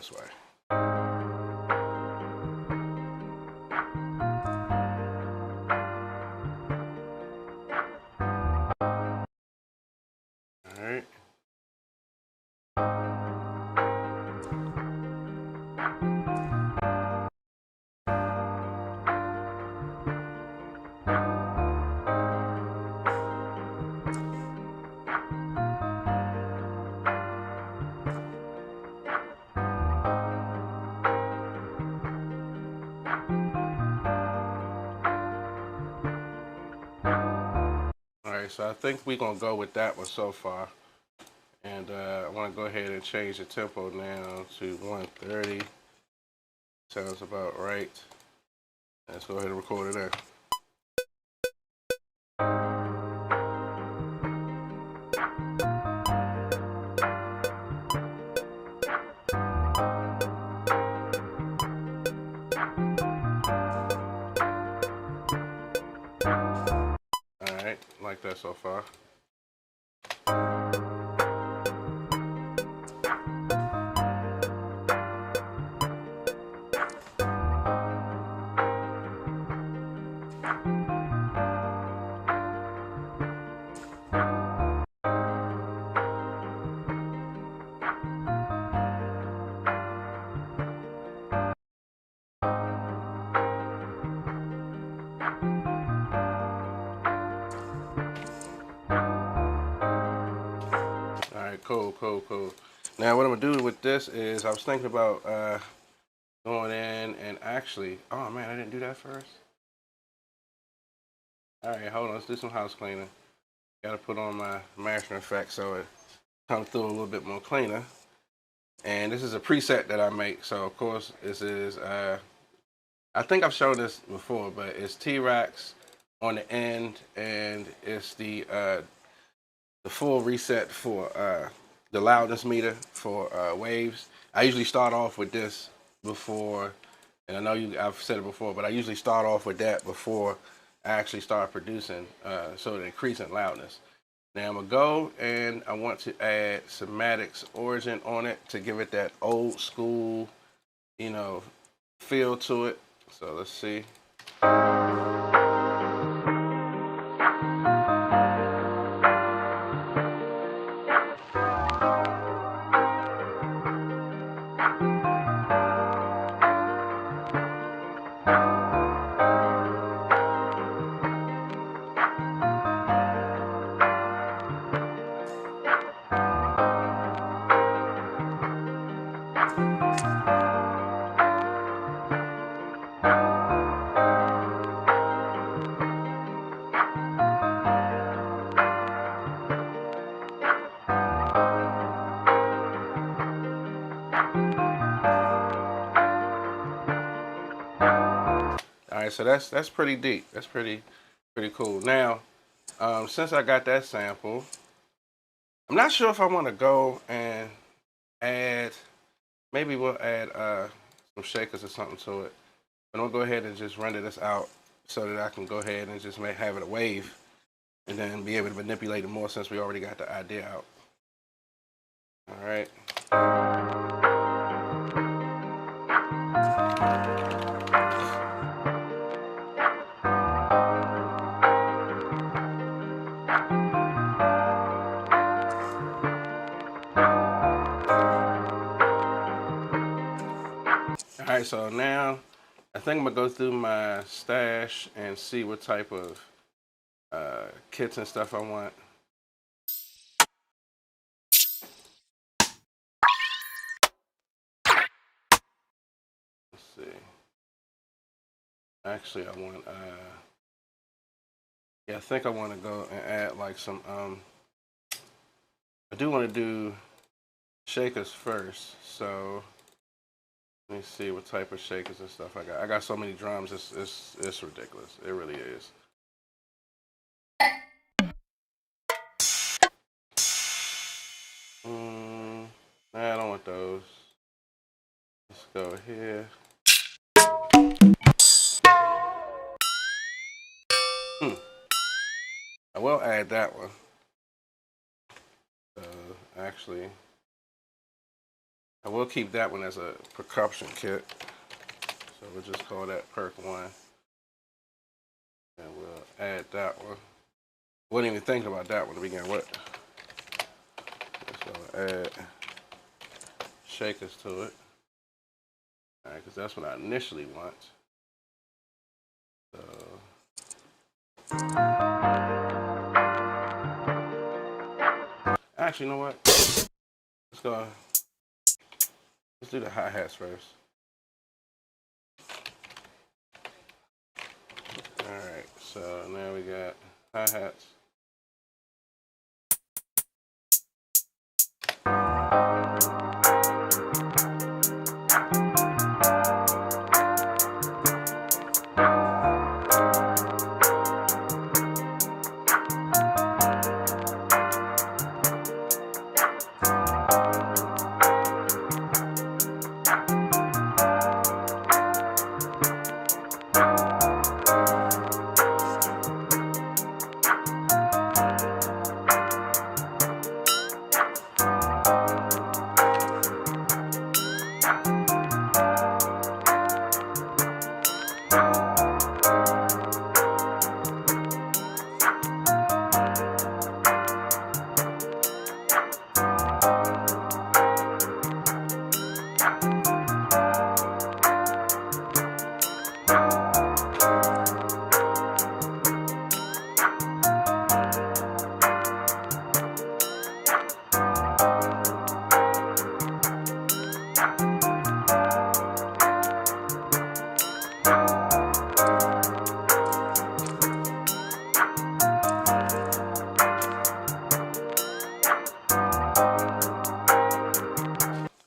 this way. All right. Alright, so I think we're gonna go with that one so far. And I wanna go ahead and change the tempo now to 130. Sounds about right. Let's go ahead and record it there. Alright, like that so far. Alright, cool. Now what I'm gonna do with this is I was thinking about going in and actually, oh man, I didn't do that first. Alright, hold on, let's do some house cleaning. Gotta put on my mastering effect so it comes through a little bit more cleaner. And this is a preset that I make, so of course this is I think I've shown this before, but it's T-Rax on the end, and it's the full reset for the loudness meter for waves. I usually start off with this before, and I know I've said it before, but I usually start off with that before I actually start producing, so it increases in loudness. Now I'm gonna go and I want to add Somatic's Origin on it to give it that old school, you know, feel to it. So let's see. All right, so that's pretty deep. That's pretty cool. Now, since I got that sample, I'm not sure if I want to go and add. Maybe we'll add some shakers or something to it. But I'm gonna go ahead and just render this out so that I can go ahead and just have it a wave, and then be able to manipulate it more since we already got the idea out. All right. All right, so now I think I'm gonna go through my stash and see what type of kits and stuff I want. Let's see. Actually, I want yeah, I think I want to go and add like some I do want to do shakers first, so let me see what type of shakers and stuff I got. I got so many drums, it's ridiculous. It really is. Nah, I don't want those. Let's go here. I will add that one. Actually, I will keep that one as a percussion kit. So we'll just call that perk 1. And we'll add that one. Wasn't even thinking about that one to begin with. So add shakers to it. Alright, because that's what I initially want. So actually, you know what? Let's go. Let's do the hi-hats first. Alright, so now we got hi-hats.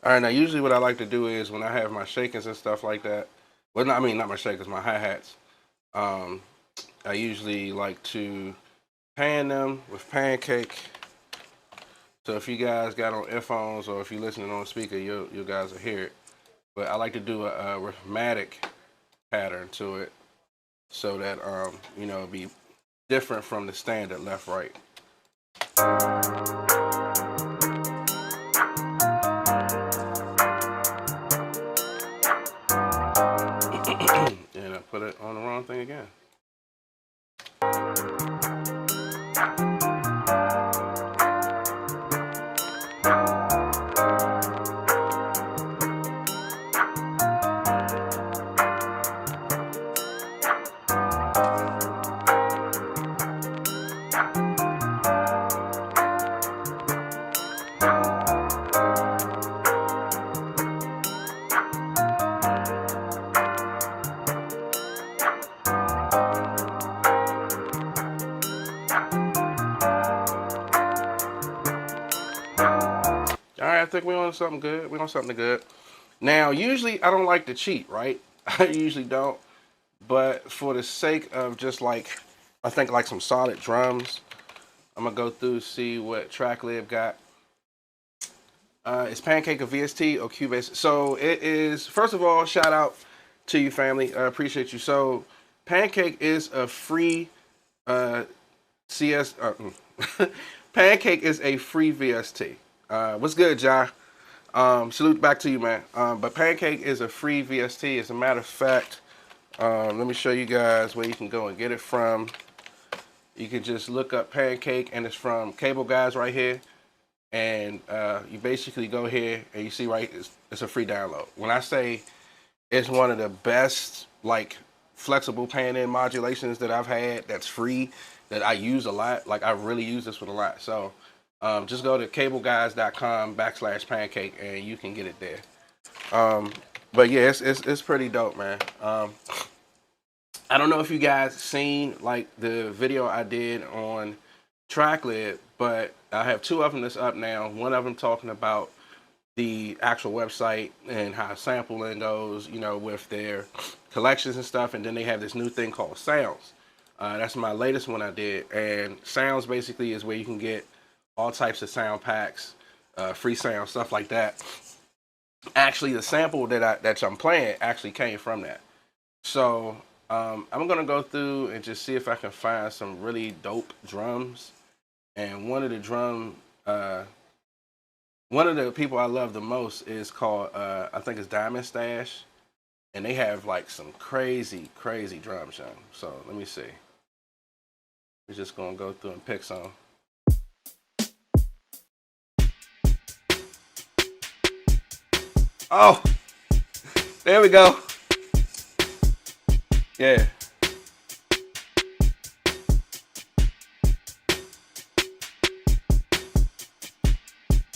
Alright, now usually what I like to do is when I have my shakers and stuff like that, well, I mean, not my shakers, my hi-hats, I usually like to pan them with pancake. So if you guys got on earphones or if you're listening on speaker, you guys will hear it. But I like to do a rhythmic pattern to it so that, you know, it'll be different from the standard left-right. And I put it on the wrong thing again. I think we're on something good. We're on something good. Now, usually I don't like to cheat, right? I usually don't. But for the sake of just like, I think like some solid drums, I'm going to go through see what TrackLib got. Is Pancake a VST or Cubase? So it is, first of all, shout out to you, family. I appreciate you. So Pancake is a free CS. Pancake is a free VST. What's good, Jai? Salute back to you, man. But Pancake is a free VST. As a matter of fact, let me show you guys where you can go and get it from. You can just look up Pancake, and it's from Cable Guys right here. And you basically go here, and you see right, it's a free download. When I say it's one of the best, like, flexible pan-in modulations that I've had that's free, that I use a lot. Like, I really use this one a lot. So just go to cableguys.com/pancake and you can get it there. But yeah, it's pretty dope, man. I don't know if you guys seen like the video I did on TrackLib, but I have two of them that's up now. One of them talking about the actual website and how sampling goes, you know, with their collections and stuff. And then they have this new thing called Sounds. That's my latest one I did. And Sounds basically is where you can get all types of sound packs, free sound, stuff like that. Actually, the sample that I'm playing actually came from that. So I'm gonna go through and just see if I can find some really dope drums. And one of the one of the people I love the most is called I think it's Diamond Stash, and they have like some crazy drums, young. So let me see. We're just gonna go through and pick some. Oh, there we go. Yeah.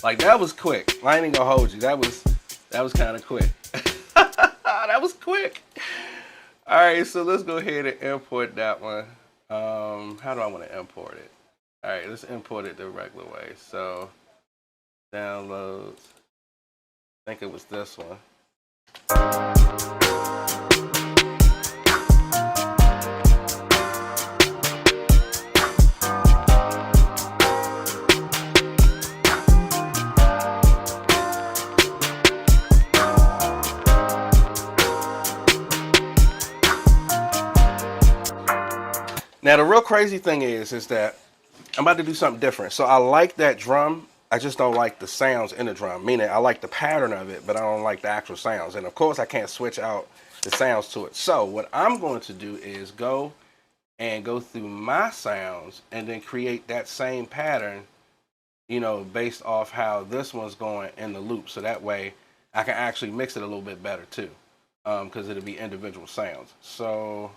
Like that was quick. I ain't even gonna hold you. That was kind of quick. That was quick. All right, so let's go ahead and import that one. How do I want to import it? All right, let's import it the regular way. So downloads. I think it was this one. Now the real crazy thing is that I'm about to do something different. So I like that drum. I just don't like the sounds in the drum. Meaning I like the pattern of it, but I don't like the actual sounds. And of course I can't switch out the sounds to it. So what I'm going to do is go through my sounds and then create that same pattern, you know, based off how this one's going in the loop. So that way I can actually mix it a little bit better too, because it'll be individual sounds. So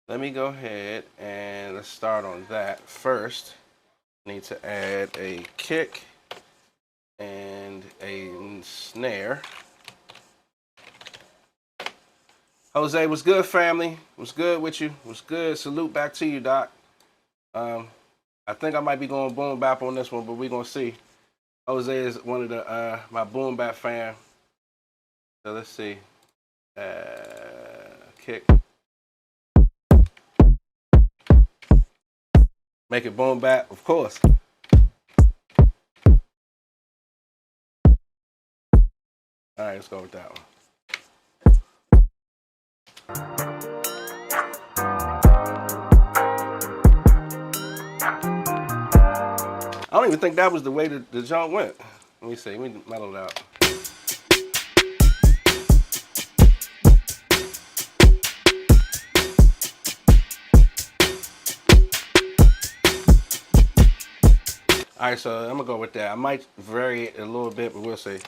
let me go ahead and let's start on that first. Need to add a kick and a snare. Jose, what's good, family? What's good with you? What's good? Salute back to you, Doc. I think I might be going boom bap on this one, but we're gonna see. Jose is one of the my boom bap fan. So let's see. Kick. Make it boom bap, of course. All right, let's go with that one. I don't even think that was the way the jump went. Let me see. Let me mellow it out. All right, so I'm gonna go with that. I might vary it a little bit, but we'll see.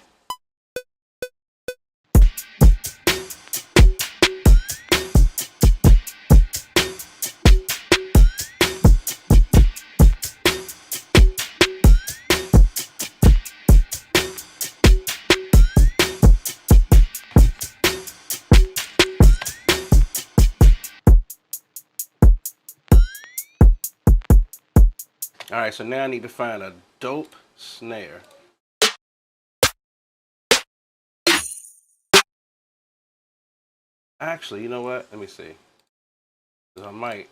All right, so now I need to find a dope snare. Actually, you know what? Let me see. 'Cause I might.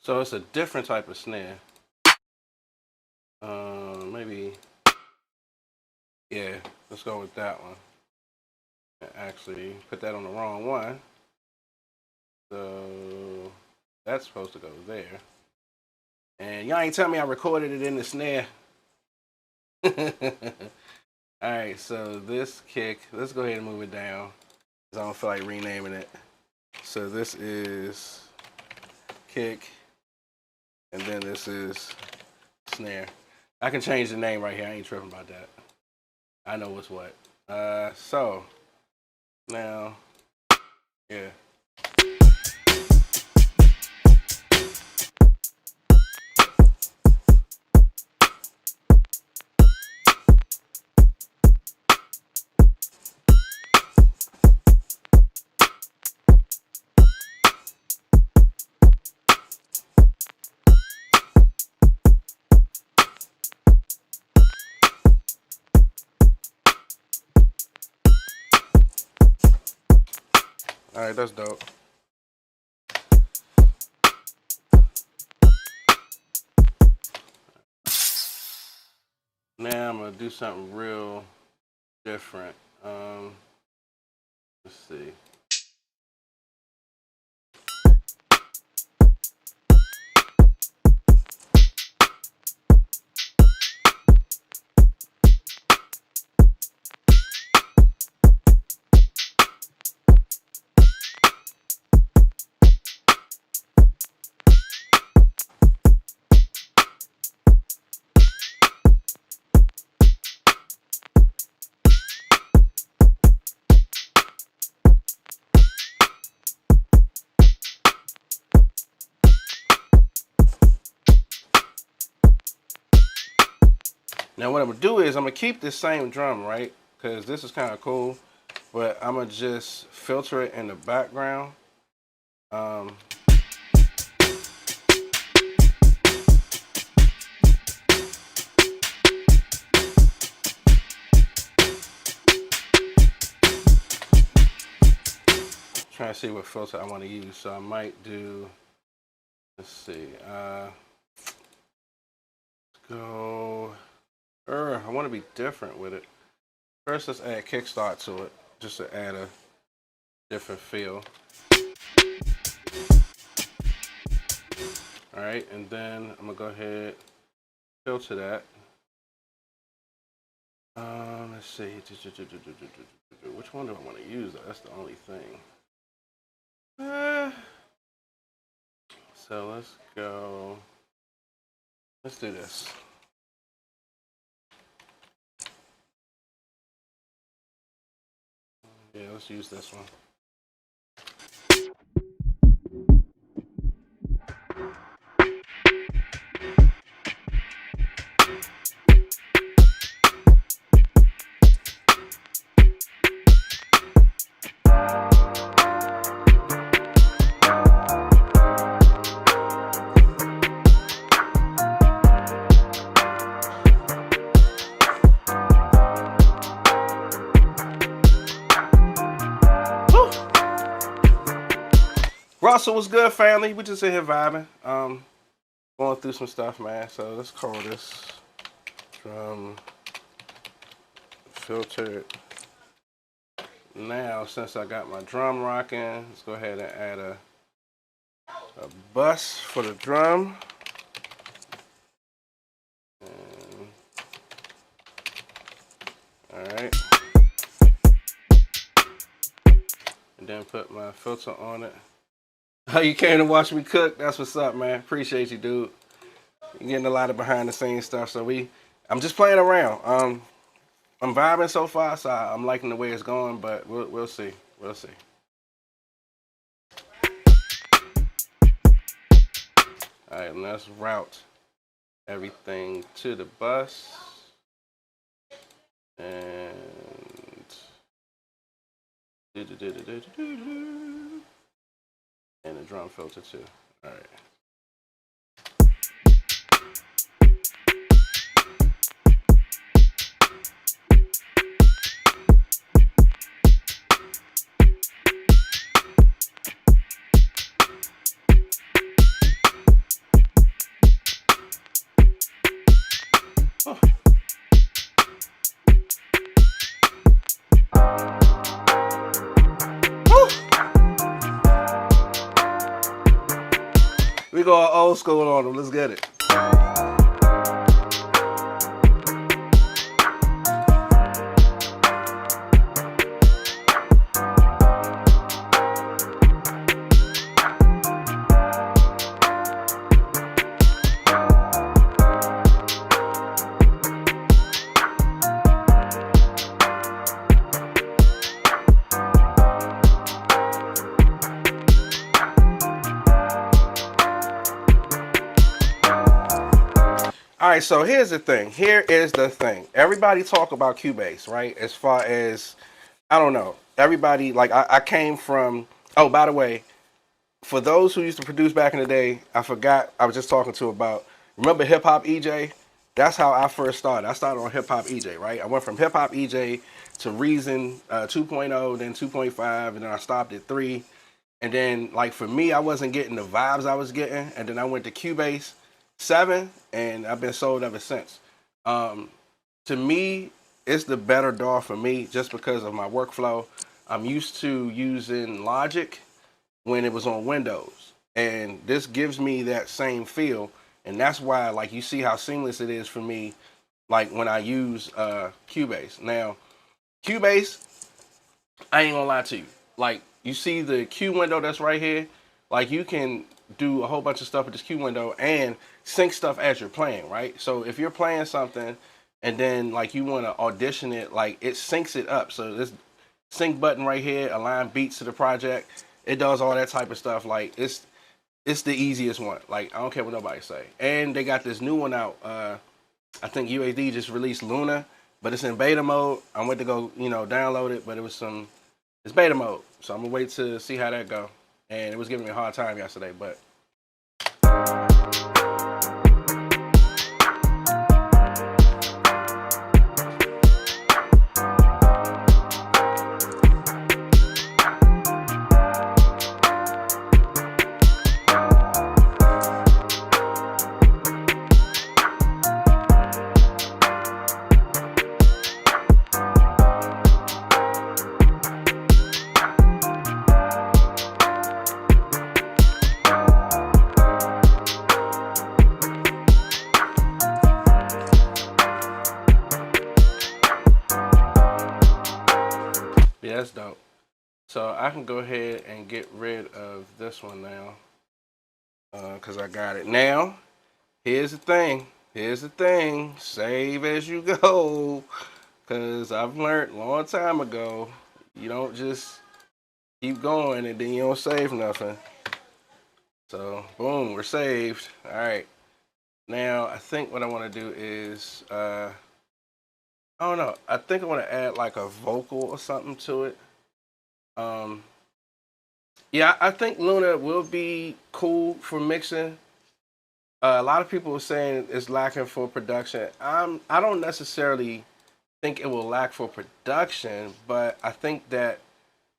So it's a different type of snare. Maybe. Yeah, let's go with that one. Actually, put that on the wrong one. So that's supposed to go there. And y'all ain't tell me I recorded it in the snare. Alright, so this kick, let's go ahead and move it down, because I don't feel like renaming it. So this is kick, and then this is snare. I can change the name right here. I ain't tripping about that. I know what's what. So now, yeah. All right, that's dope. Now I'm gonna do something real different. Let's see. Now what I'm gonna do is I'm gonna keep this same drum, right? Because this is kind of cool, but I'm gonna just filter it in the background. Um, trying to see what filter I want to use, so I might do. Let's see. Go. I want to be different with it. First, let's add kickstart to it, just to add a different feel. All right, and then I'm gonna go ahead, filter that. Let's see. Which one do I want to use? That's the only thing. So let's go. Let's do this. Yeah, let's use this one. Russell, was good, family? We just in here vibing, going through some stuff, man. So let's call this drum filtered. Now, since I got my drum rocking, let's go ahead and add a bus for the drum. All right. And then put my filter on it. Oh, you came to watch me cook? That's what's up, man. Appreciate you, dude. You're getting a lot of behind the scenes stuff. So I'm just playing around. I'm vibing so far, so I'm liking the way it's going, but we'll see. We'll see. All right, let's route everything to the bus. And the drum filter too. All right. Oh. We go old school on them. Let's get it. All right, so here's the thing. Here is the thing. Everybody talk about Cubase, right? As far as, I don't know. Everybody, like, I came from, oh, by the way, for those who used to produce back in the day, I forgot, I was just talking to about, remember Hip Hop EJ? That's how I first started. I started on Hip Hop EJ, right? I went from Hip Hop EJ to Reason 2.0, then 2.5, and then I stopped at 3. And then, like, for me, I wasn't getting the vibes I was getting. And then I went to Cubase 7, and I've been sold ever since. To me, it's the better DAW for me just because of my workflow. I'm used to using Logic when it was on Windows, and this gives me that same feel, and that's why, like, you see how seamless it is for me, like when I use Cubase. Now, Cubase, I ain't gonna lie to you, like, you see the Q window that's right here, like, you can do a whole bunch of stuff with this Q window and sync stuff as you're playing, right? So if you're playing something and then, like, you want to audition it, like, it syncs it up. So this sync button right here, align beats to the project, it does all that type of stuff. Like, it's the easiest one. Like, I don't care what nobody say. And they got this new one out, I think UAD just released Luna, but it's in beta mode. I went to go, download it, but it's beta mode. So I'm gonna wait to see how that go. And it was giving me a hard time yesterday, but yeah, that's dope. So I can go ahead and get rid of this one now, because I got it. Now, here's the thing. Here's the thing. Save as you go, because I've learned a long time ago, you don't just keep going and then you don't save nothing. So, boom, we're saved. All right. Now, I think what I want to do is, I don't know. I think I want to add like a vocal or something to it. Yeah, I think Luna will be cool for mixing. A lot of people are saying it's lacking for production. I don't necessarily think it will lack for production, but I think that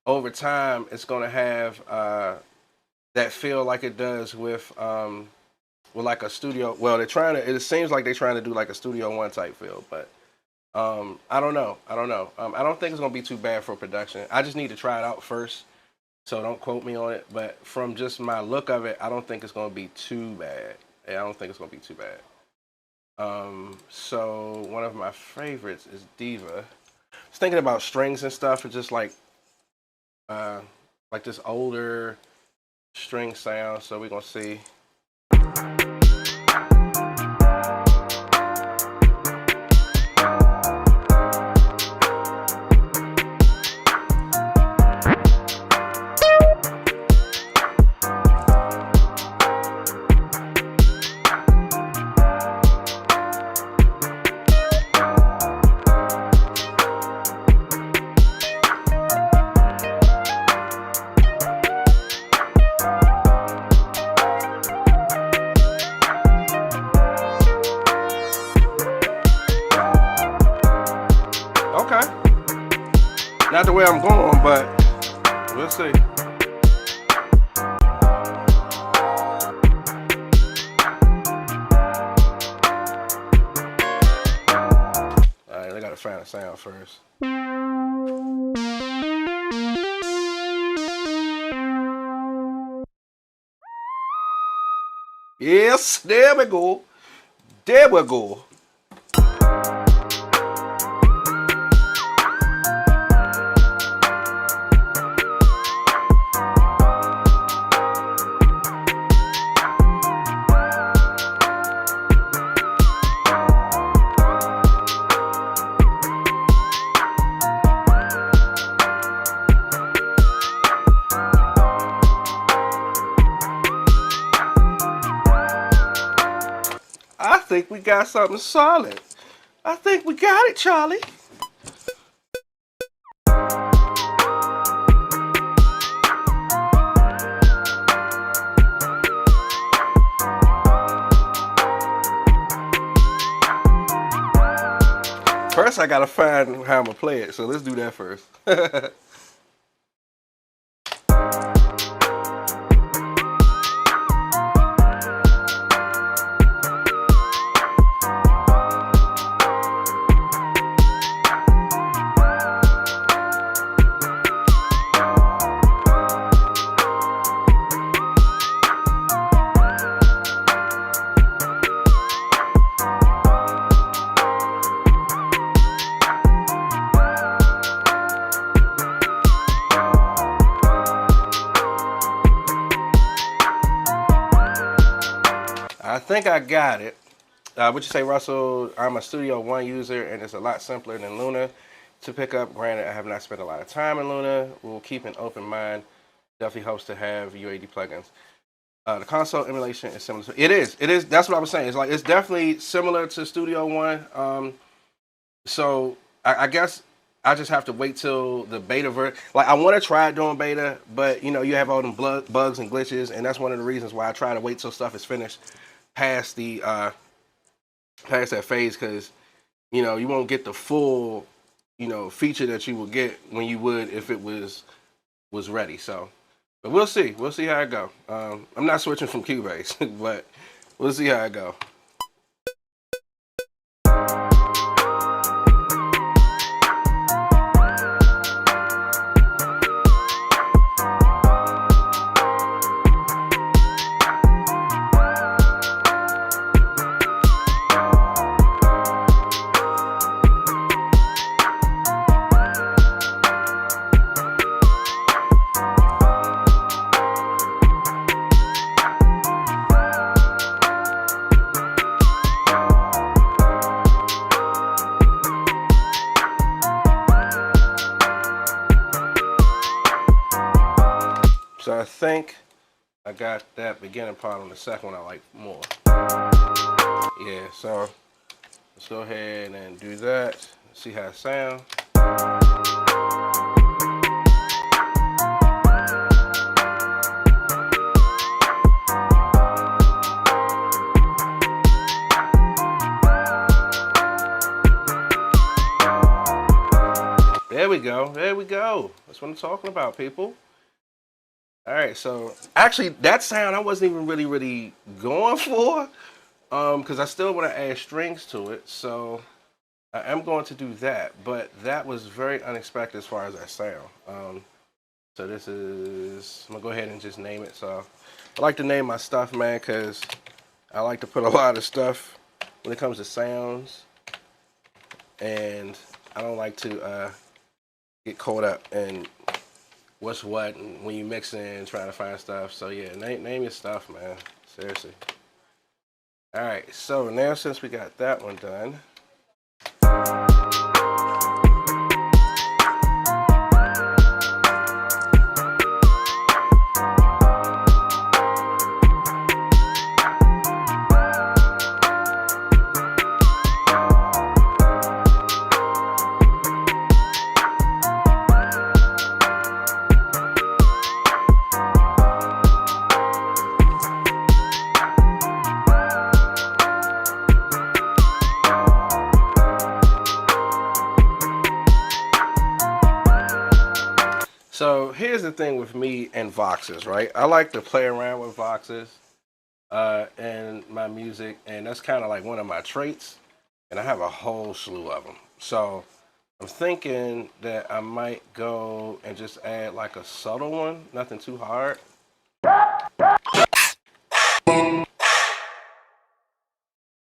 over time it's going to have that feel like it does with like a studio. Well, they're trying to. It seems like they're trying to do like a Studio One type feel, but I don't know. I don't know. I don't think it's gonna be too bad for production. I just need to try it out first, so don't quote me on it. But from just my look of it, I don't think it's gonna be too bad. Yeah, I don't think it's gonna be too bad. So one of my favorites is Diva. I was thinking about strings and stuff, and just like this older string sound. So we're gonna see. Okay. Not the way I'm going, but we'll see. Alright, I gotta find a sound first. Yes, there we go. There we go. I think we got something solid. I think we got it, Charlie. First, I gotta find how I'm gonna play it, so let's do that first. I think I got it. What you say, Russell? I'm a Studio One user, and it's a lot simpler than Luna to pick up. Granted, I have not spent a lot of time in Luna. We'll keep an open mind. Definitely hopes to have UAD plugins. The console emulation is similar to it is. It is. That's what I was saying. It's like it's definitely similar to Studio One. So I guess I just have to wait till the beta version. Like I want to try it doing beta, but you know you have all them bugs and glitches, and that's one of the reasons why I try to wait till stuff is finished past the past that phase, because you know you won't get the full feature that you would get when you would if it was ready. So, but we'll see. We'll see how it go. I'm not switching from Cubase, but we'll see how it go. So I think I got that beginning part on the second one I like more. Yeah, so let's go ahead and do that. See how it sounds. There we go. There we go. That's what I'm talking about, people. All right, so actually that sound I wasn't even really going for, because I still want to add strings to it. So I am going to do that, but that was very unexpected as far as that sound. So this is, I'm gonna go ahead and just name it. So I like to name my stuff, man, because I like to put a lot of stuff when it comes to sounds, and I don't like to get caught up in what's what and when you mix in trying to find stuff. So yeah, name your stuff, man. Seriously. All right, so now since we got that one done, so here's the thing with me and voxes, right? I like to play around with voxes in my music, and that's kind of like one of my traits, and I have a whole slew of them. So I'm thinking that I might go and just add like a subtle one, nothing too hard.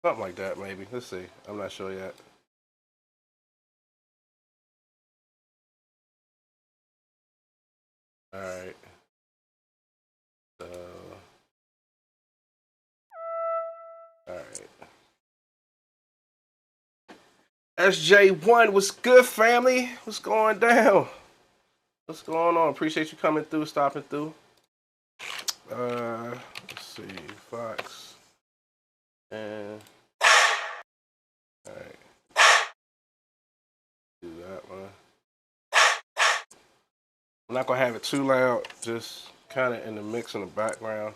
Something like that, maybe. Let's see. I'm not sure yet. All right. So, all right. SJ1, what's good, family? What's going down? What's going on? Appreciate you coming through, stopping through. Let's see, Fox. And all right. Do that one. I'm not gonna have it too loud, just kind of in the mix in the background.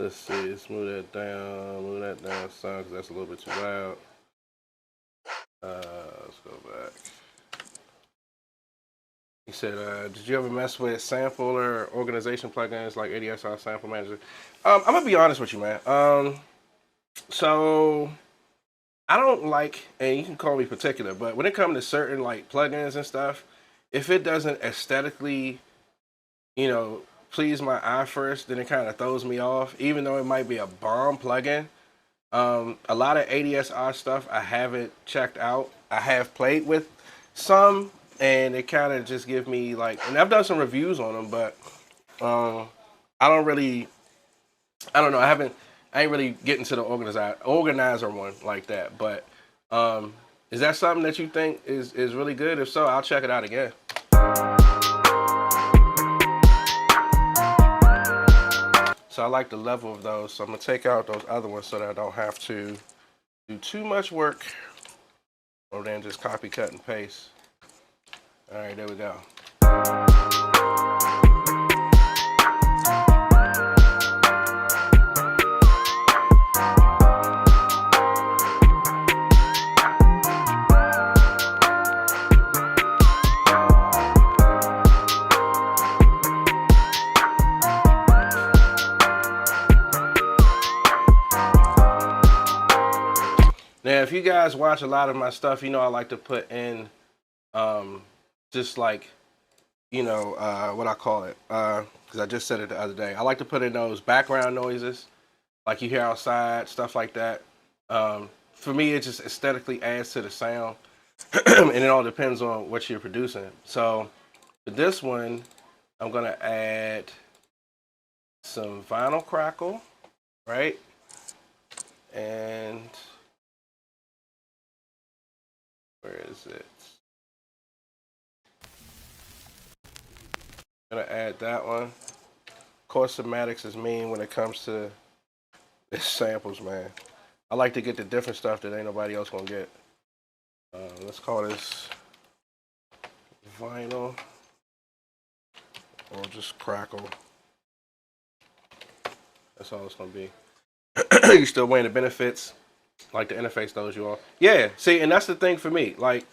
Let's see, smooth that down some, because that's a little bit too loud. Let's go back. He said, did you ever mess with sampler organization plugins like ADSR Sample Manager? I'm gonna be honest with you, man. So I don't like, and you can call me particular, but when it comes to certain like plugins and stuff, if it doesn't aesthetically, please my eye first, then it kind of throws me off, even though it might be a bomb plugin. A lot of ADSR stuff I haven't checked out. I have played with some, and it kind of just give me like, and I've done some reviews on them, but I don't know. I ain't really getting to the organizer one like that. But is that something that you think is really good? If so, I'll check it out again. So I like the level of those. So I'm gonna take out those other ones so that I don't have to do too much work, or then just copy, cut, and paste. All right, there we go. Now, if you guys watch a lot of my stuff, I like to put in just like, what I call it, because I just said it the other day. I like to put in those background noises, like you hear outside, stuff like that. For me, it just aesthetically adds to the sound, and it all depends on what you're producing. So for this one, I'm gonna add some vinyl crackle, right? And where is it? I'm gonna add that one. Of course, somatics is mean when it comes to the samples, man. I like to get the different stuff that ain't nobody else gonna get. Let's call this vinyl, or just crackle. That's all it's gonna be. You still weighing the benefits, like the interface throws you off. Yeah, see, and that's the thing for me. Like,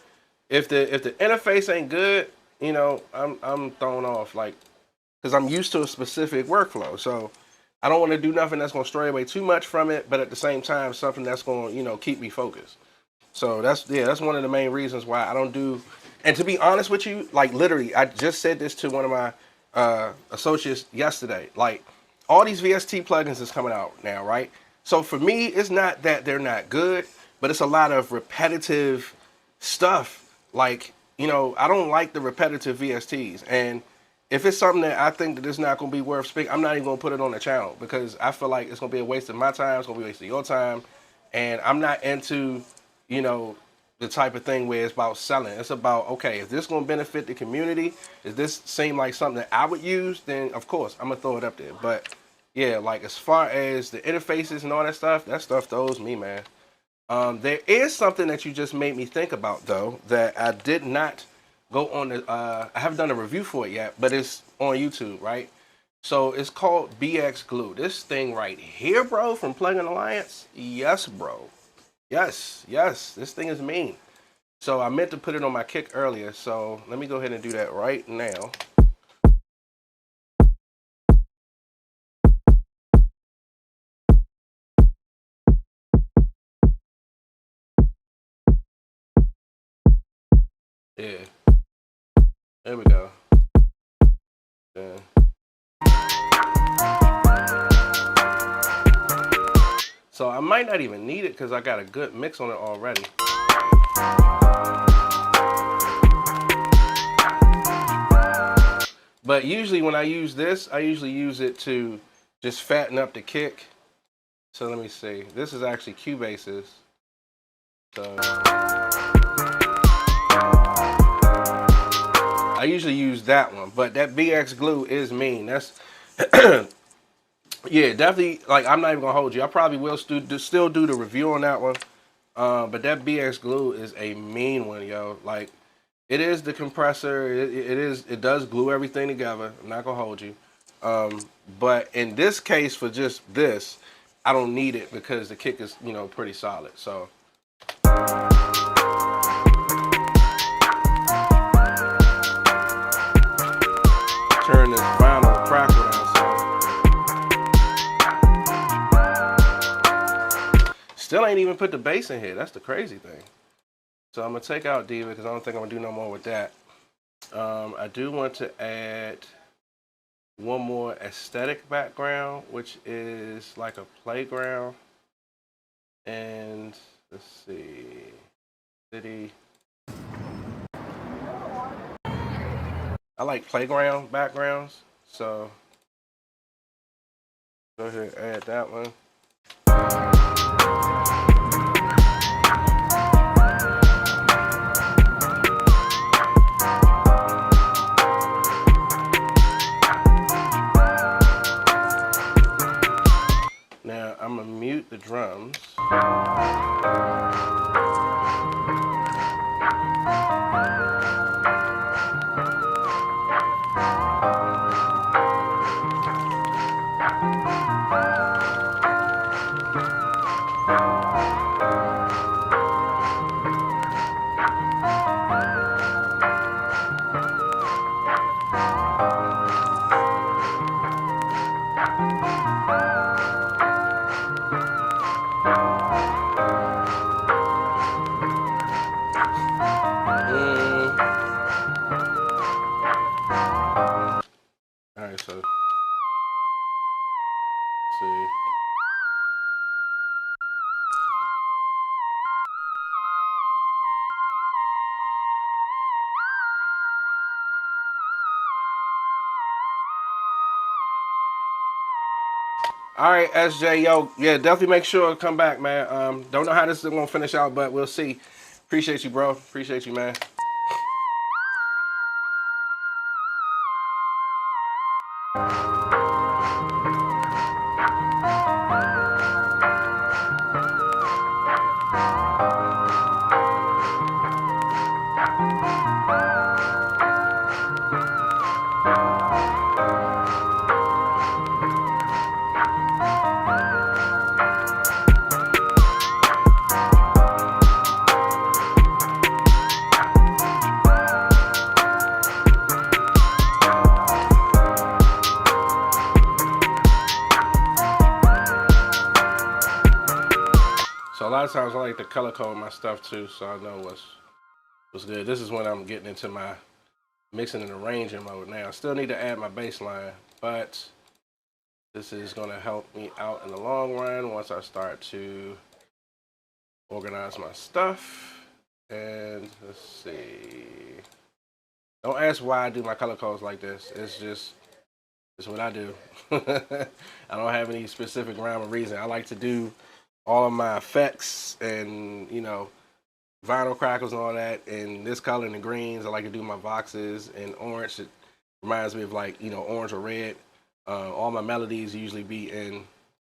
if the interface ain't good, I'm thrown off. Like, because I'm used to a specific workflow, so I don't want to do nothing that's gonna stray away too much from it, but at the same time, something that's gonna, keep me focused. So that's one of the main reasons why I don't do. And to be honest with you, like literally, I just said this to one of my associates yesterday. Like, all these VST plugins is coming out now, right? So for me, it's not that they're not good, but it's a lot of repetitive stuff. Like, I don't like the repetitive VSTs. And if it's something that I think that it's not going to be worth speaking, I'm not even going to put it on the channel, because I feel like it's going to be a waste of my time. It's going to be a waste of your time. And I'm not into, the type of thing where it's about selling. It's about, okay, is this going to benefit the community? Does this seem like something that I would use? Then, of course, I'm going to throw it up there. But, yeah, like as far as the interfaces and all that stuff throws me, man. There is something that you just made me think about, though, that I did not go on the, I haven't done a review for it yet, but it's on YouTube, right? So it's called BX Glue. This thing right here, bro, from Plugin Alliance. Yes, bro. Yes, this thing is mean. So I meant to put it on my kick earlier, so let me go ahead and do that right now. Yeah. There we go. Yeah. So I might not even need it because I got a good mix on it already. But usually when I use this, I usually use it to just fatten up the kick. So let me see. This is actually Cubase's. So I usually use that one, but that BX Glue is mean. That's yeah, definitely. Like, I'm not even gonna hold you. I probably will still do the review on that one. But that BX Glue is a mean one, yo. Like, it is the compressor. It does glue everything together. I'm not gonna hold you. But in this case, for just this, I don't need it because the kick is, you know, pretty solid. So turn this vinyl crackle down some. Still ain't even put the bass in here. That's the crazy thing. So I'm gonna take out Diva because I don't think I'm gonna do no more with that. I do want to add one more aesthetic background, which is like a playground. And let's see, city. I like playground backgrounds, so go ahead and add that one. Now I'm gonna mute the drums. Alright, so let's see. All right, SJ, yo, yeah, definitely make sure to come back, man. Don't know how this is gonna finish out, but we'll see. Appreciate you, bro. Appreciate you, man. So a lot of times I like to color code my stuff too, so I know what's good. This is when I'm getting into my mixing and arranging mode now. I still need to add my bass line, but this is gonna help me out in the long run once I start to organize my stuff. And let's see. Don't ask why I do my color codes like this. It's what I do. I don't have any specific rhyme or reason. I like to do all of my effects and, you know, vinyl crackles and all that, and this color and the greens. I like to do my voxes and orange. It reminds me of, like, you know, orange or red. All my melodies usually be in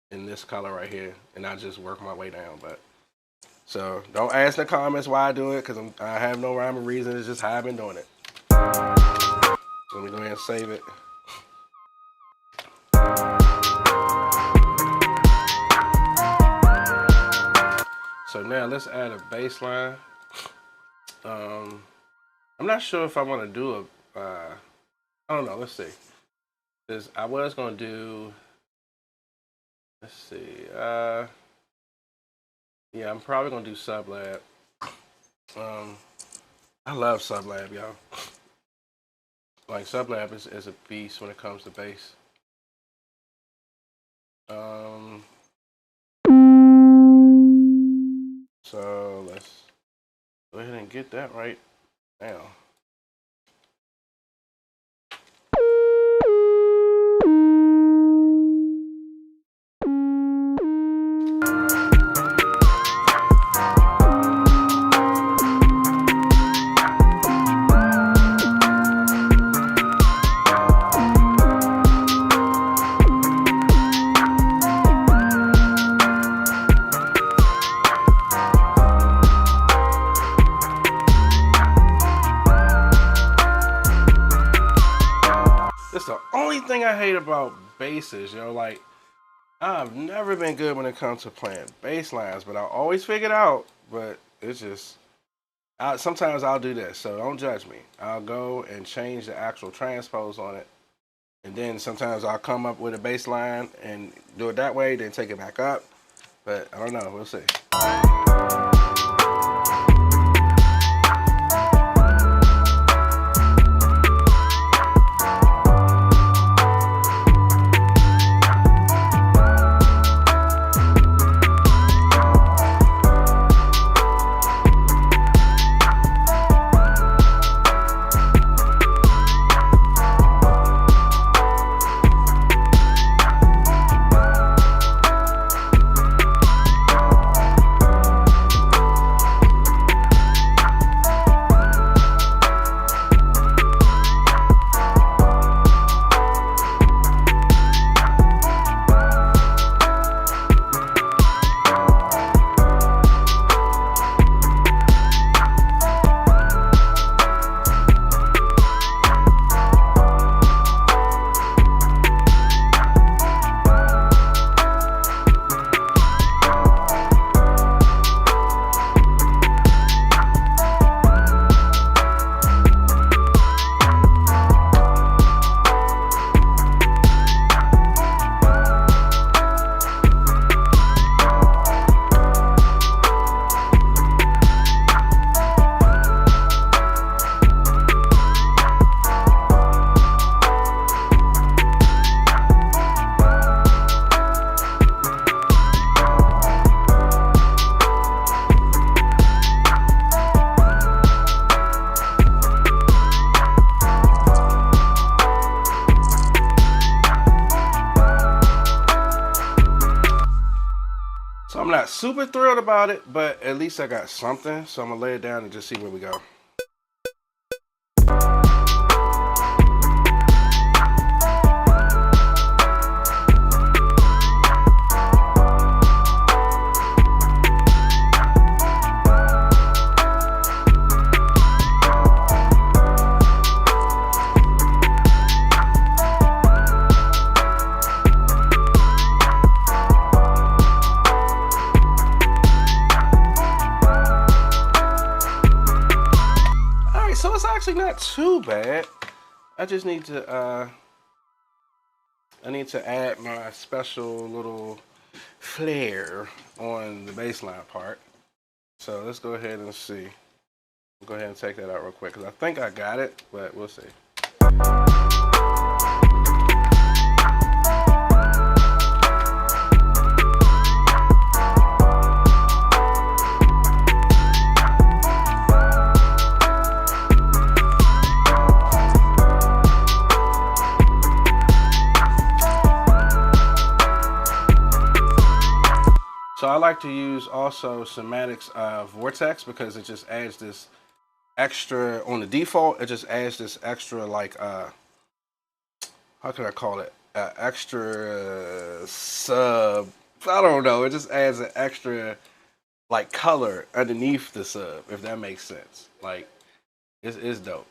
this color right here, and I just work my way down. But so don't ask in the comments why I do it, because I have no rhyme or reason. It's just how I've been doing it. Let me go ahead and save it. So now let's add a bass line. I'm not sure if I want to do I don't know, let's see. Because I was going to do, let's see, yeah, I'm probably going to do Sublab. I love Sublab, y'all. Like, Sublab is a beast when it comes to bass. So let's go ahead and get that right now. about basses, yo. Like, I've never been good when it comes to playing bass lines, but I always figure it out. But it's just, sometimes I'll do this, so don't judge me. I'll go and change the actual transpose on it, and then sometimes I'll come up with a bass line and do it that way, then take it back up. But I don't know, we'll see. So I'm not super thrilled about it, but at least I got something. So I'm gonna lay it down and just see where we go. So it's actually not too bad. I just need to add my special little flair on the bassline part. So let's go ahead and see. I'll go ahead and take that out real quick because I think I got it, but we'll see. So I like to use also Cymatics Vortex because it just adds this extra, on the default, it just adds this extra like, how can I call it? Extra sub, I don't know, it just adds an extra like color underneath the sub, if that makes sense. Like, it's dope.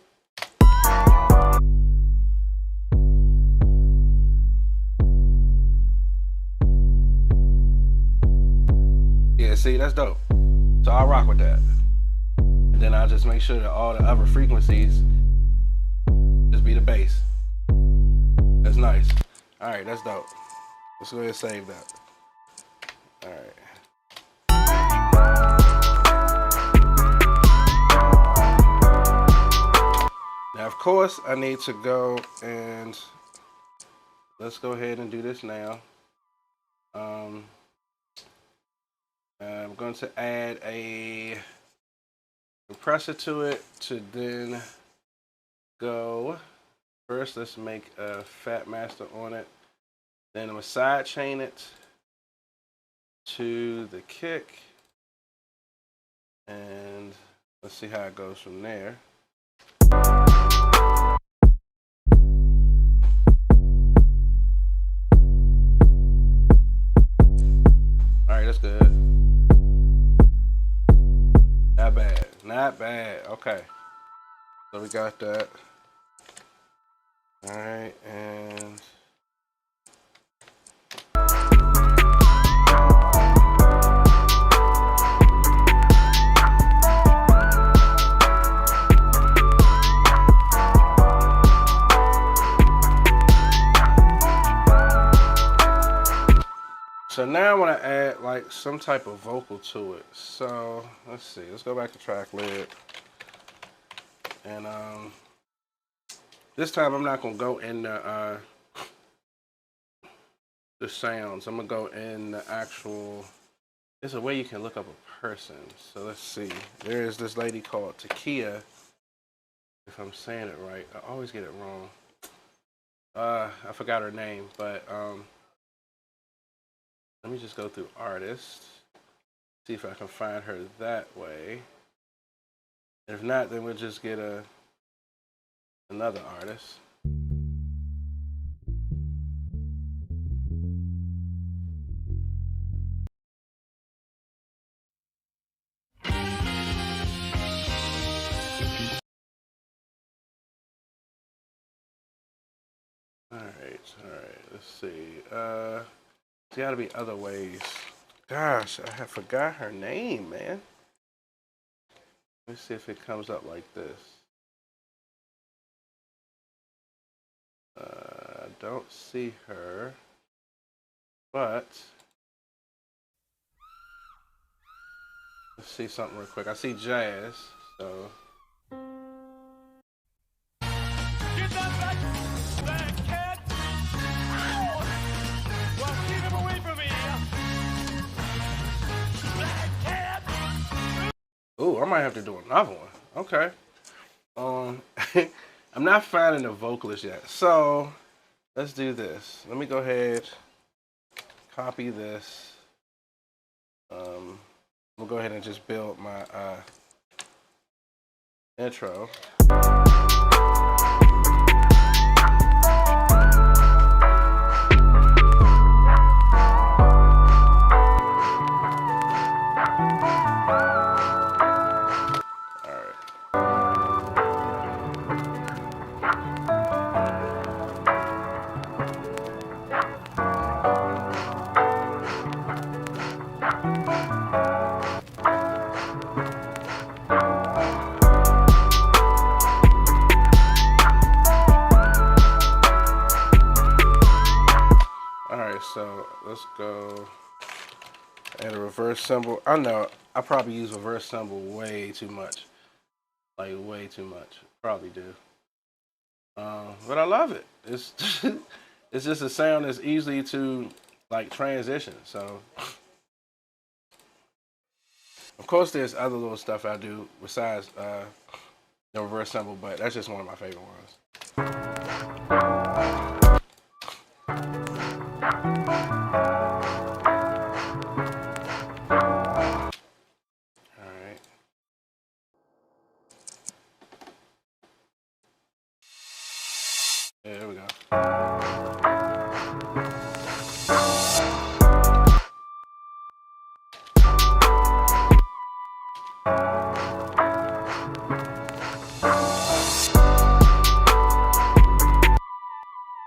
Yeah, see, that's dope. So I'll rock with that. And then I'll just make sure that all the other frequencies just be the bass. That's nice. All right, that's dope. Let's go ahead and save that. All right. Now, of course, I need to go and let's go ahead and do this now. I'm going to add a compressor to it to then go. First, let's make a fat master on it. Then I'm going to side chain it to the kick. And let's see how it goes from there. All right, that's good. Not bad, not bad. Okay, so we got that. All right, and So now I want to add like some type of vocal to it. So let's see. Let's go back to track lid. And this time I'm not gonna go in the sounds. I'm gonna go in the actual. There's a way you can look up a person. So let's see. There is this lady called Takia. If I'm saying it right, I always get it wrong. I forgot her name, but let me just go through artists, see if I can find her that way. If not, then we'll just get another artist. All right. Let's see. There's got to be other ways. Gosh, I forgot her name, man. Let's see if it comes up like this. I don't see her, but let's see something real quick. I see Jazz, so. Get that black cat! Well, keep him away from me! Black cat! Ooh, I might have to do another one. Okay. I'm not finding the vocalist yet, so let's do this. Let me go ahead, copy this. We'll go ahead and just build my intro. So let's go add a reverse cymbal. I know I probably use reverse cymbal way too much, like way too much. Probably do, but I love it. It's it's just a sound that's easy to like transition. So of course there's other little stuff I do besides the reverse cymbal, but that's just one of my favorite ones. There we go.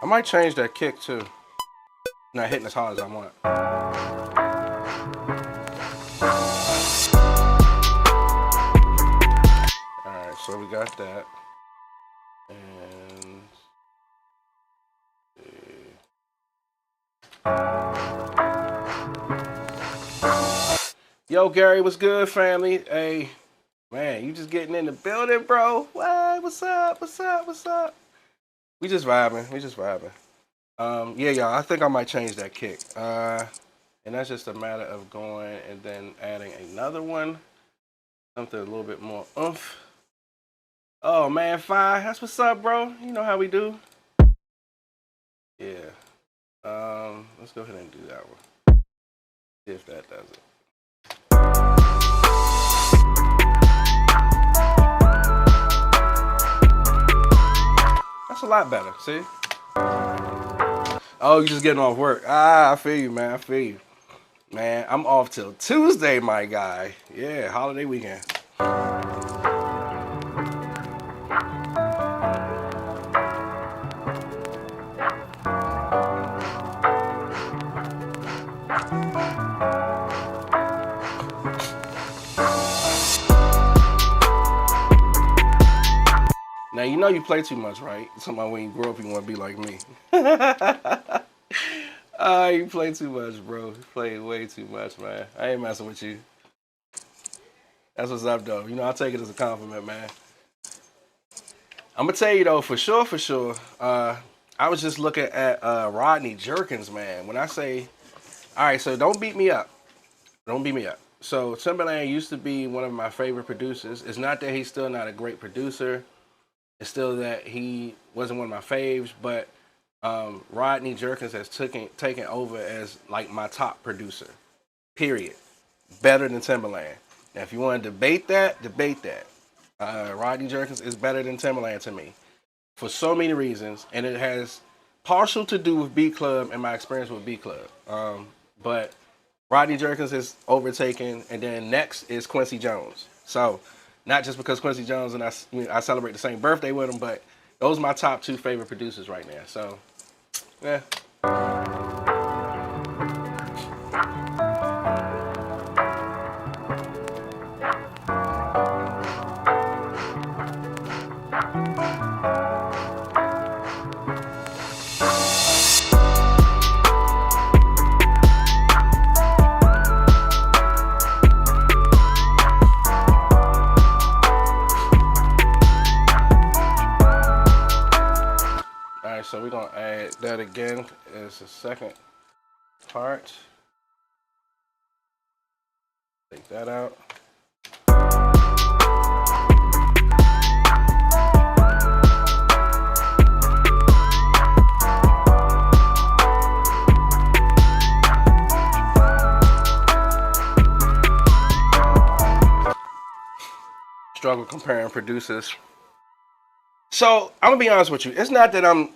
I might change that kick too. Not hitting as hard as I want. Alright, so we got that. And yo, Gary, what's good, family? Hey, man, you just getting in the building, bro? What? What's up? What's up? What's up? We just vibing. Yeah, y'all, I think I might change that kick. And that's just a matter of going and then adding another one. Something a little bit more oomph. Oh, man, Fi, that's what's up, bro. You know how we do. Yeah. Let's go ahead and do that one. See if that does it. That's a lot better, see? Oh, you just getting off work. I feel you, man. I feel you. Man, I'm off till Tuesday, my guy. Yeah, holiday weekend. Now, you know you play too much, right? Somebody when you grow up, you want to be like me. You play too much, bro. You play way too much, man. I ain't messing with you. That's what's up, though. You know, I take it as a compliment, man. I'm gonna tell you though, for sure, for sure. I was just looking at Rodney Jerkins, man. When I say, all right, so don't beat me up. Don't beat me up. So Timberland used to be one of my favorite producers. It's not that he's still not a great producer. It's still that he wasn't one of my faves, but Rodney Jerkins has taken over as like my top producer. Period. Better than Timberland. Now, if you want to debate that, debate that. Rodney Jerkins is better than Timberland to me for so many reasons, and it has partial to do with Beat Club and my experience with Beat Club. But Rodney Jerkins is overtaken, and then next is Quincy Jones. So, not just because Quincy Jones and I celebrate the same birthday with him, but those are my top two favorite producers right now. So, yeah. Alright, so we're gonna add that again as the second part. Take that out. Struggle comparing producers. So I'm gonna be honest with you. It's not that I'm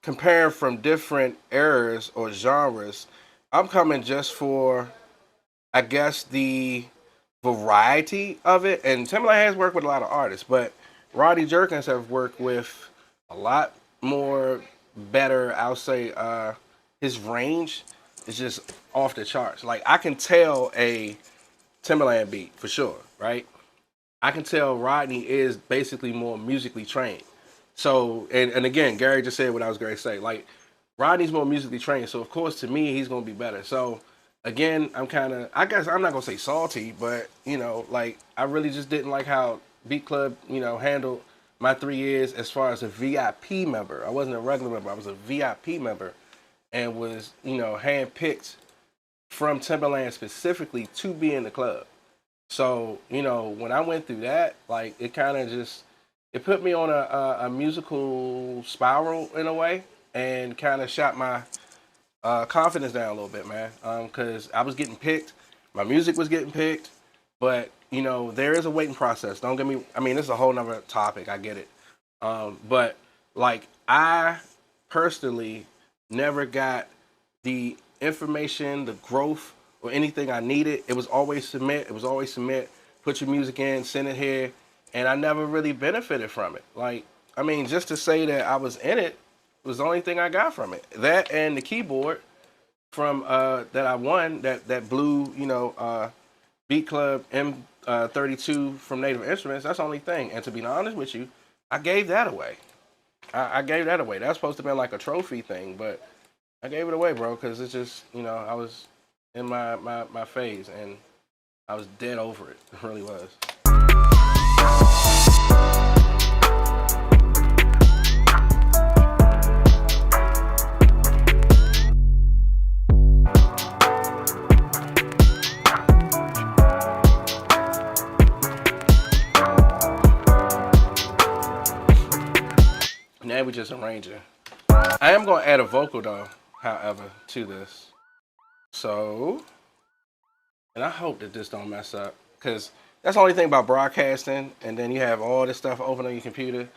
comparing from different eras or genres. I'm coming just for, I guess, the variety of it. And Timberland has worked with a lot of artists, but Rodney Jerkins have worked with a lot more better. I'll say his range is just off the charts. Like I can tell a Timberland beat for sure, right? I can tell Rodney is basically more musically trained. So, and again, Gary just said what I was going to say. Like, Rodney's more musically trained. So, of course, to me, he's going to be better. So, again, I'm kind of, I guess I'm not going to say salty, but, you know, like, I really just didn't like how Beat Club, you know, handled my 3 years as far as a VIP member. I wasn't a regular member. I was a VIP member and was, you know, handpicked from Timberland specifically to be in the club. So, you know, when I went through that, like, it kind of just, it put me on a musical spiral in a way and kind of shot my confidence down a little bit, man. Because I was getting picked, my music was getting picked, but, you know, there is a waiting process. Don't get me, I mean, this is a whole nother topic, I get it. But, like, I personally never got the information, the growth, or anything I needed. It was always submit. It was always submit. Put your music in, send it here, and I never really benefited from it. Like, I mean, just to say that I was in it was the only thing I got from it. That and the keyboard from that I won, that blue, you know, Beat Club M32 from Native Instruments. That's the only thing. And to be honest with you, I gave that away. I gave that away. That's supposed to be like a trophy thing, but I gave it away, bro, because it's just, you know, I was in my phase, and I was dead over it. It really was. Now we just arranging. I am going to add a vocal, though, however, to this. So, and I hope that this don't mess up, because that's the only thing about broadcasting, and then you have all this stuff open on your computer,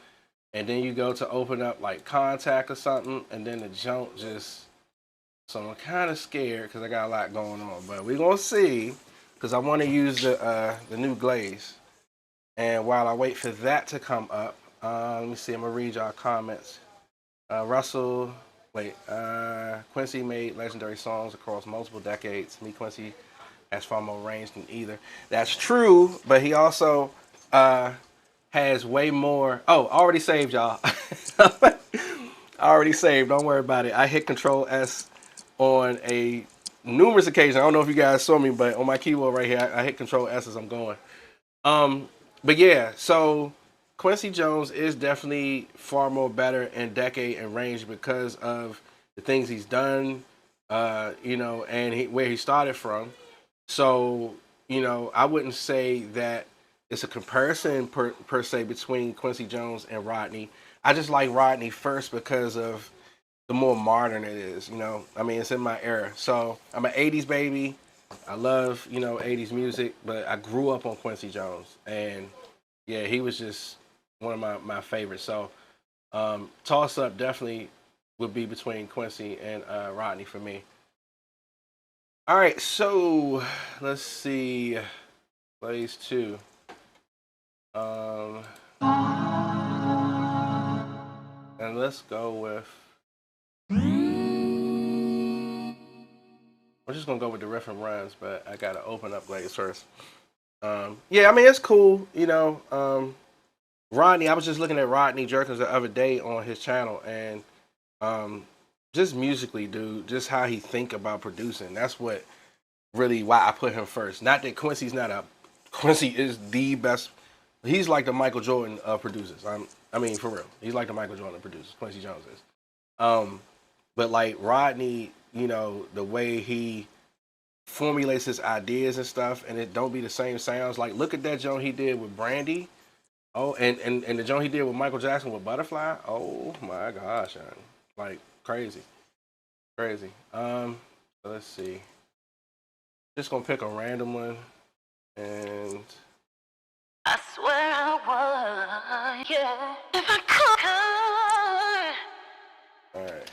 and then you go to open up like Contact or something, and then the junk just, so I'm kind of scared because I got a lot going on, but we're going to see, because I want to use the new glaze. And while I wait for that to come up, let me see, I'm going to read y'all comments. Russell, Quincy made legendary songs across multiple decades. Me, Quincy has far more range than either. That's true, but he also has way more. Oh, already saved y'all. I already saved. Don't worry about it. I hit Control S on a numerous occasions. I don't know if you guys saw me, but on my keyboard right here, I hit Control S as I'm going. Um, but yeah, so Quincy Jones is definitely far more better in decade and range because of the things he's done, and where he started from. So, I wouldn't say that it's a comparison per se between Quincy Jones and Rodney. I just like Rodney first because of the more modern it is. I mean, it's in my era. So I'm an '80s baby. I love '80s music, but I grew up on Quincy Jones, and yeah, he was just one of my favorites. So toss up definitely would be between Quincy and Rodney for me. All right, so let's see, plays two. Um, and let's go with. I'm just gonna go with the riff and runs, but I gotta open up Glaze first. Yeah, I mean it's cool. Rodney. I was just looking at Rodney Jerkins the other day on his channel, and um, just musically, dude, just how he think about producing. That's what really why I put him first. Not that Quincy's not a Quincy is the best. He's like the Michael Jordan of producers. I mean, for real, he's like the Michael Jordan of producers. Quincy Jones is. Um, but like Rodney, the way he formulates his ideas and stuff, and it don't be the same sounds. Like, look at that joint he did with Brandy. Oh, and the joint he did with Michael Jackson with Butterfly. Oh my gosh, man. Like crazy, crazy. So let's see. Just gonna pick a random one, and I swear I would, yeah, if I could. All right.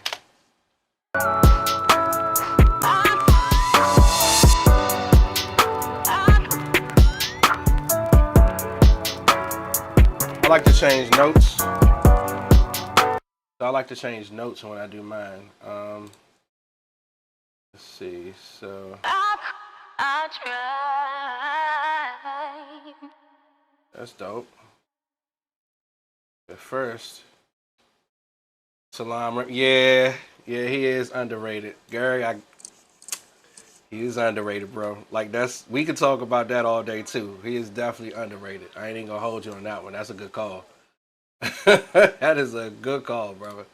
I like to change notes. I like to change notes when I do mine. Let's see. So I tried. That's dope. But first, Salam. Yeah, he is underrated. Gary, he is underrated, bro. Like we could talk about that all day too. He is definitely underrated. I ain't even gonna hold you on that one. That's a good call. That is a good call, brother.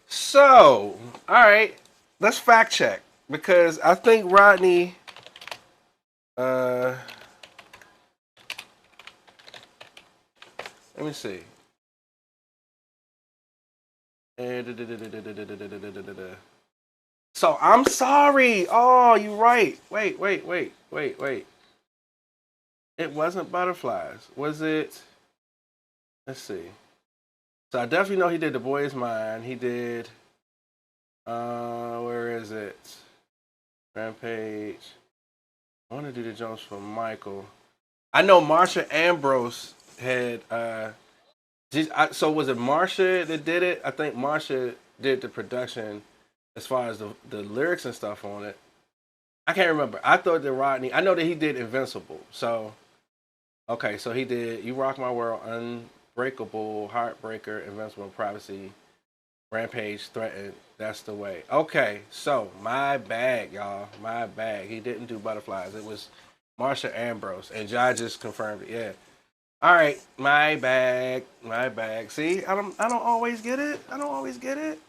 So, all right, let's fact check because I think Rodney. Let me see. So I'm sorry. Oh, you're right. Wait. It wasn't Butterflies. Was it? Let's see. So I definitely know he did The Boy Is Mine. He did. Where is it? Rampage. I want to do the Jones for Michael. I know Marsha Ambrose had. So was it Marsha that did it? I think Marsha did the production as far as the lyrics and stuff on it. I can't remember. I thought that Rodney. I know that he did Invincible. So okay, so he did You Rock My World, Unbreakable, Heartbreaker, Invincible, Privacy, Rampage, Threatened. That's the Way. Okay, so my bag, y'all. My bag. He didn't do Butterflies. It was Marsha Ambrose, and Jai just confirmed it. Yeah. All right, my bag. See, I don't always get it.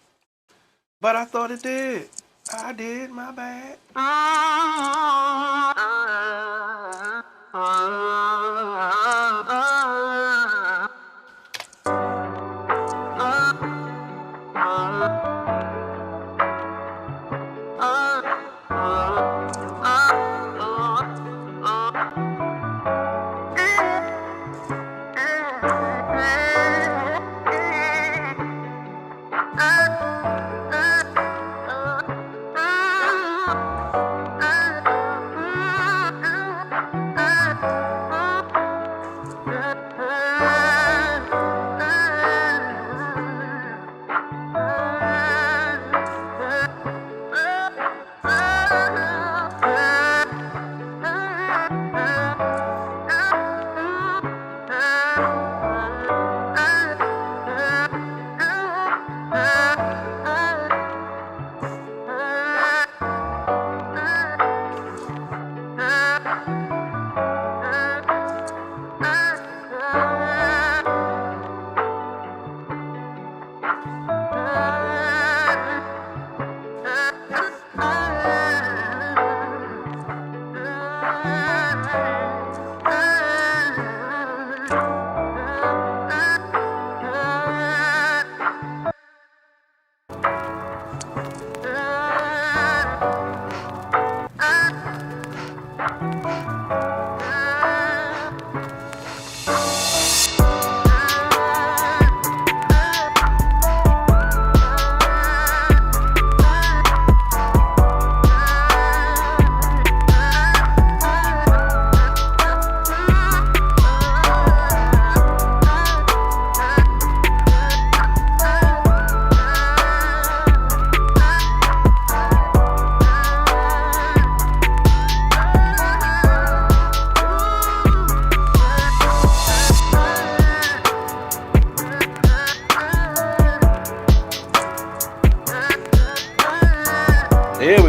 But I thought it did. I did. My bad.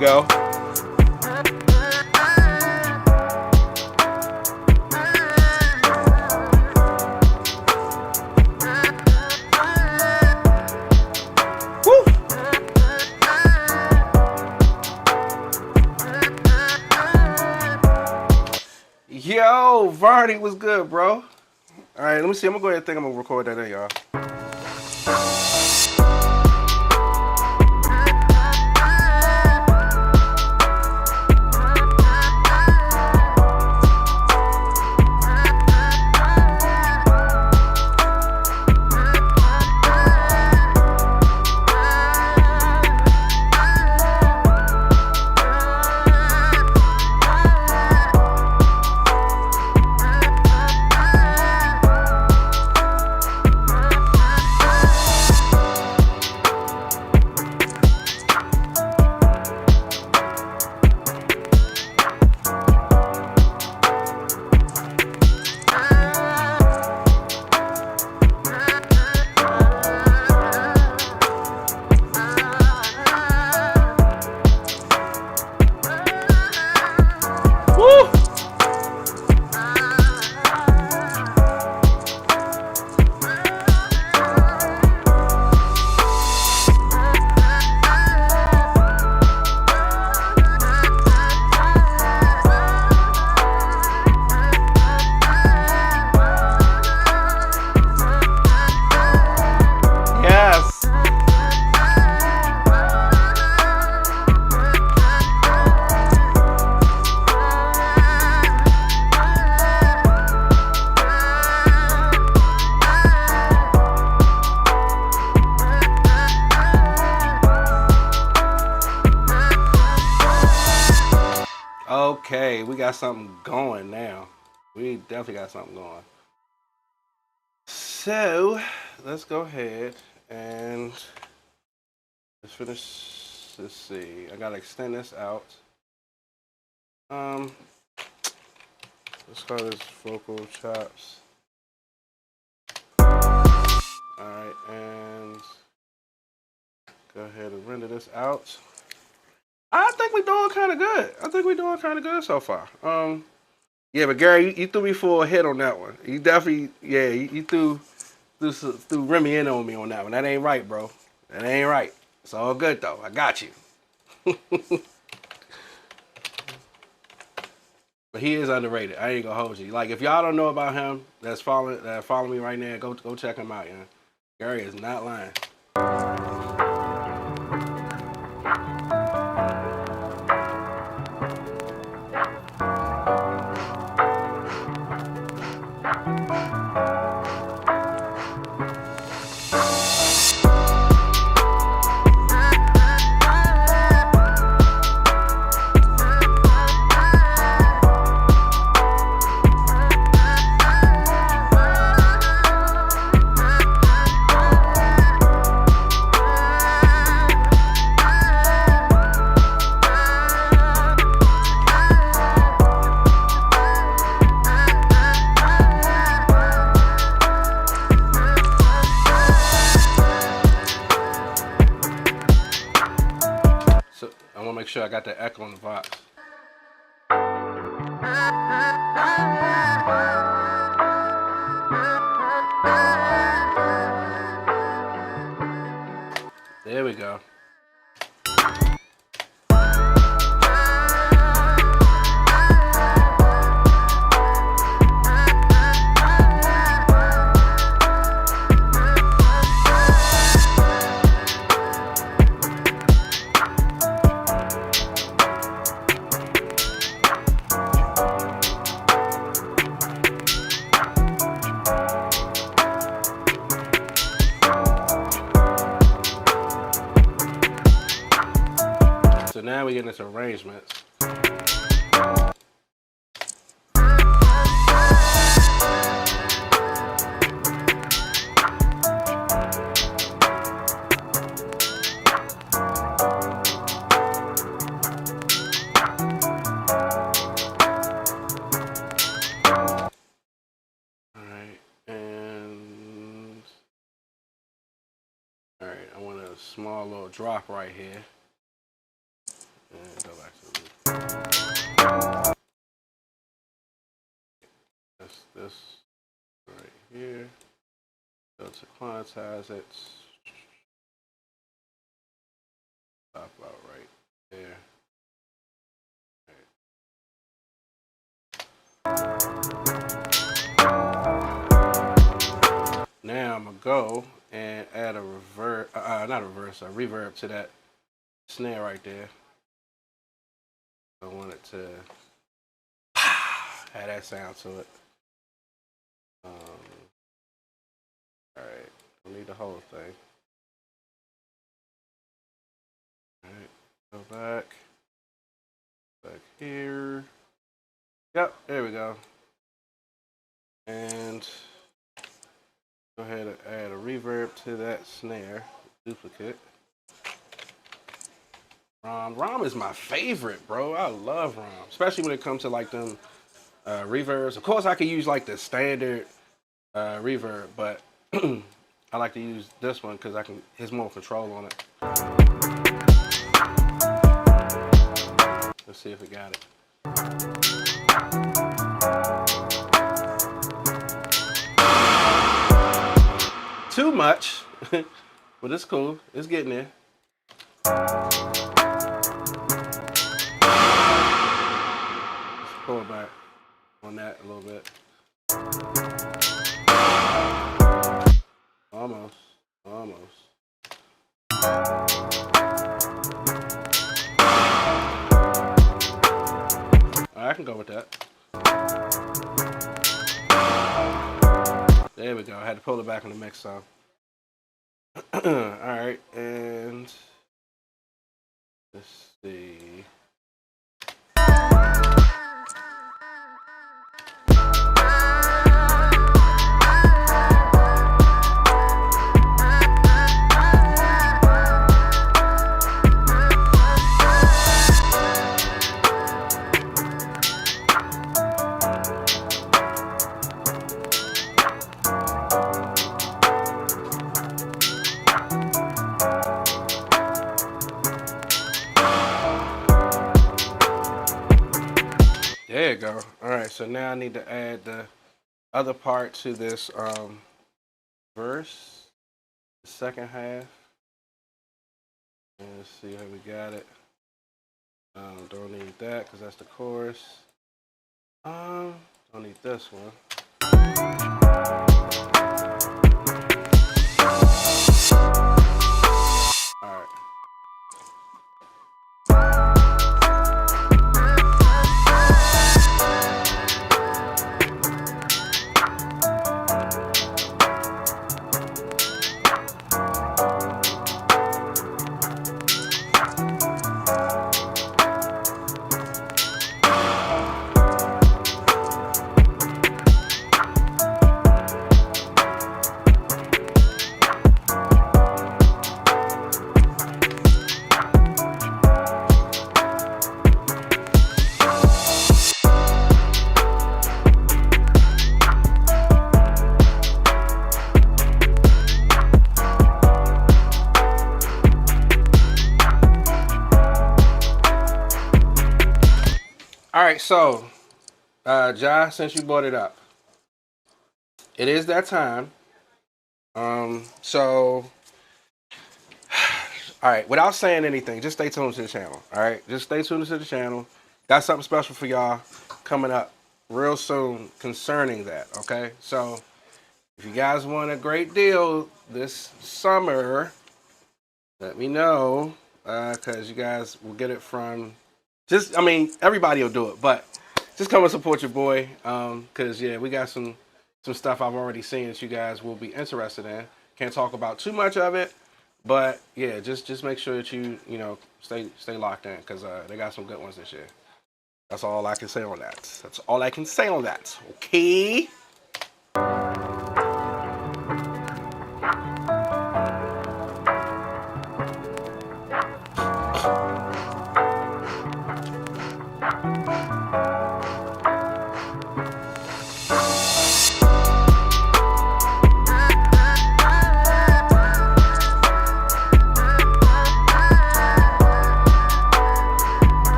go. Woo. Yo, Varney was good, bro. All right, let me see. I'm gonna go ahead and think I'm gonna record that in, y'all. Okay, we got something going now. We definitely got something going. So, let's go ahead and let's finish. Let's see. I gotta extend this out. Let's call this vocal chops. Alright, and go ahead and render this out. I think we're doing kind of good. I think we're doing kind of good so far. Yeah, but Gary, you threw me for a hit on that one. You definitely, yeah, you threw Remy in on me on that one. That ain't right, bro. That ain't right. It's all good though. I got you. But he is underrated. I ain't gonna hold you. Like if y'all don't know about him, that follow me right now. Go check him out, yeah. Gary is not lying. I want to make sure I got the echo on the box. There we go. So now we get into arrangements. Alright, I want a small little drop right here. And That's this right here. Go to quantize it. Top out right there. Now I'm gonna go and add a reverb to that snare right there. I want it to have that sound to it. All right, I need the whole thing. All right, go back here. Yep, there we go. And go ahead and add a reverb to that snare, duplicate. Rom is my favorite, bro. I love Rom, especially when it comes to like them reverbs. Of course, I could use like the standard reverb, but I like to use this one because there's more control on it. Let's see if it got it. Too much, but it's cool. It's getting there. Let's pull back on that a little bit. Almost. I can go with that. There we go. I had to pull it back in the mix some. All right, and let's see. There you go. All right, so now I need to add the other part to this verse, the second half. And let's see how we got it. Don't need that because that's the chorus. Don't need this one. All right. All right, so, Ja, since you brought it up, it is that time. All right, without saying anything, just stay tuned to the channel. All right, just stay tuned to the channel. Got something special for y'all coming up real soon concerning that. Okay, so if you guys want a great deal this summer, let me know because you guys will get it from. Everybody will do it, but just come and support your boy. Cause yeah, we got some stuff I've already seen that you guys will be interested in. Can't talk about too much of it, but yeah, just make sure that you stay locked in, cause they got some good ones this year. That's all I can say on that. That's all I can say on that. Okay.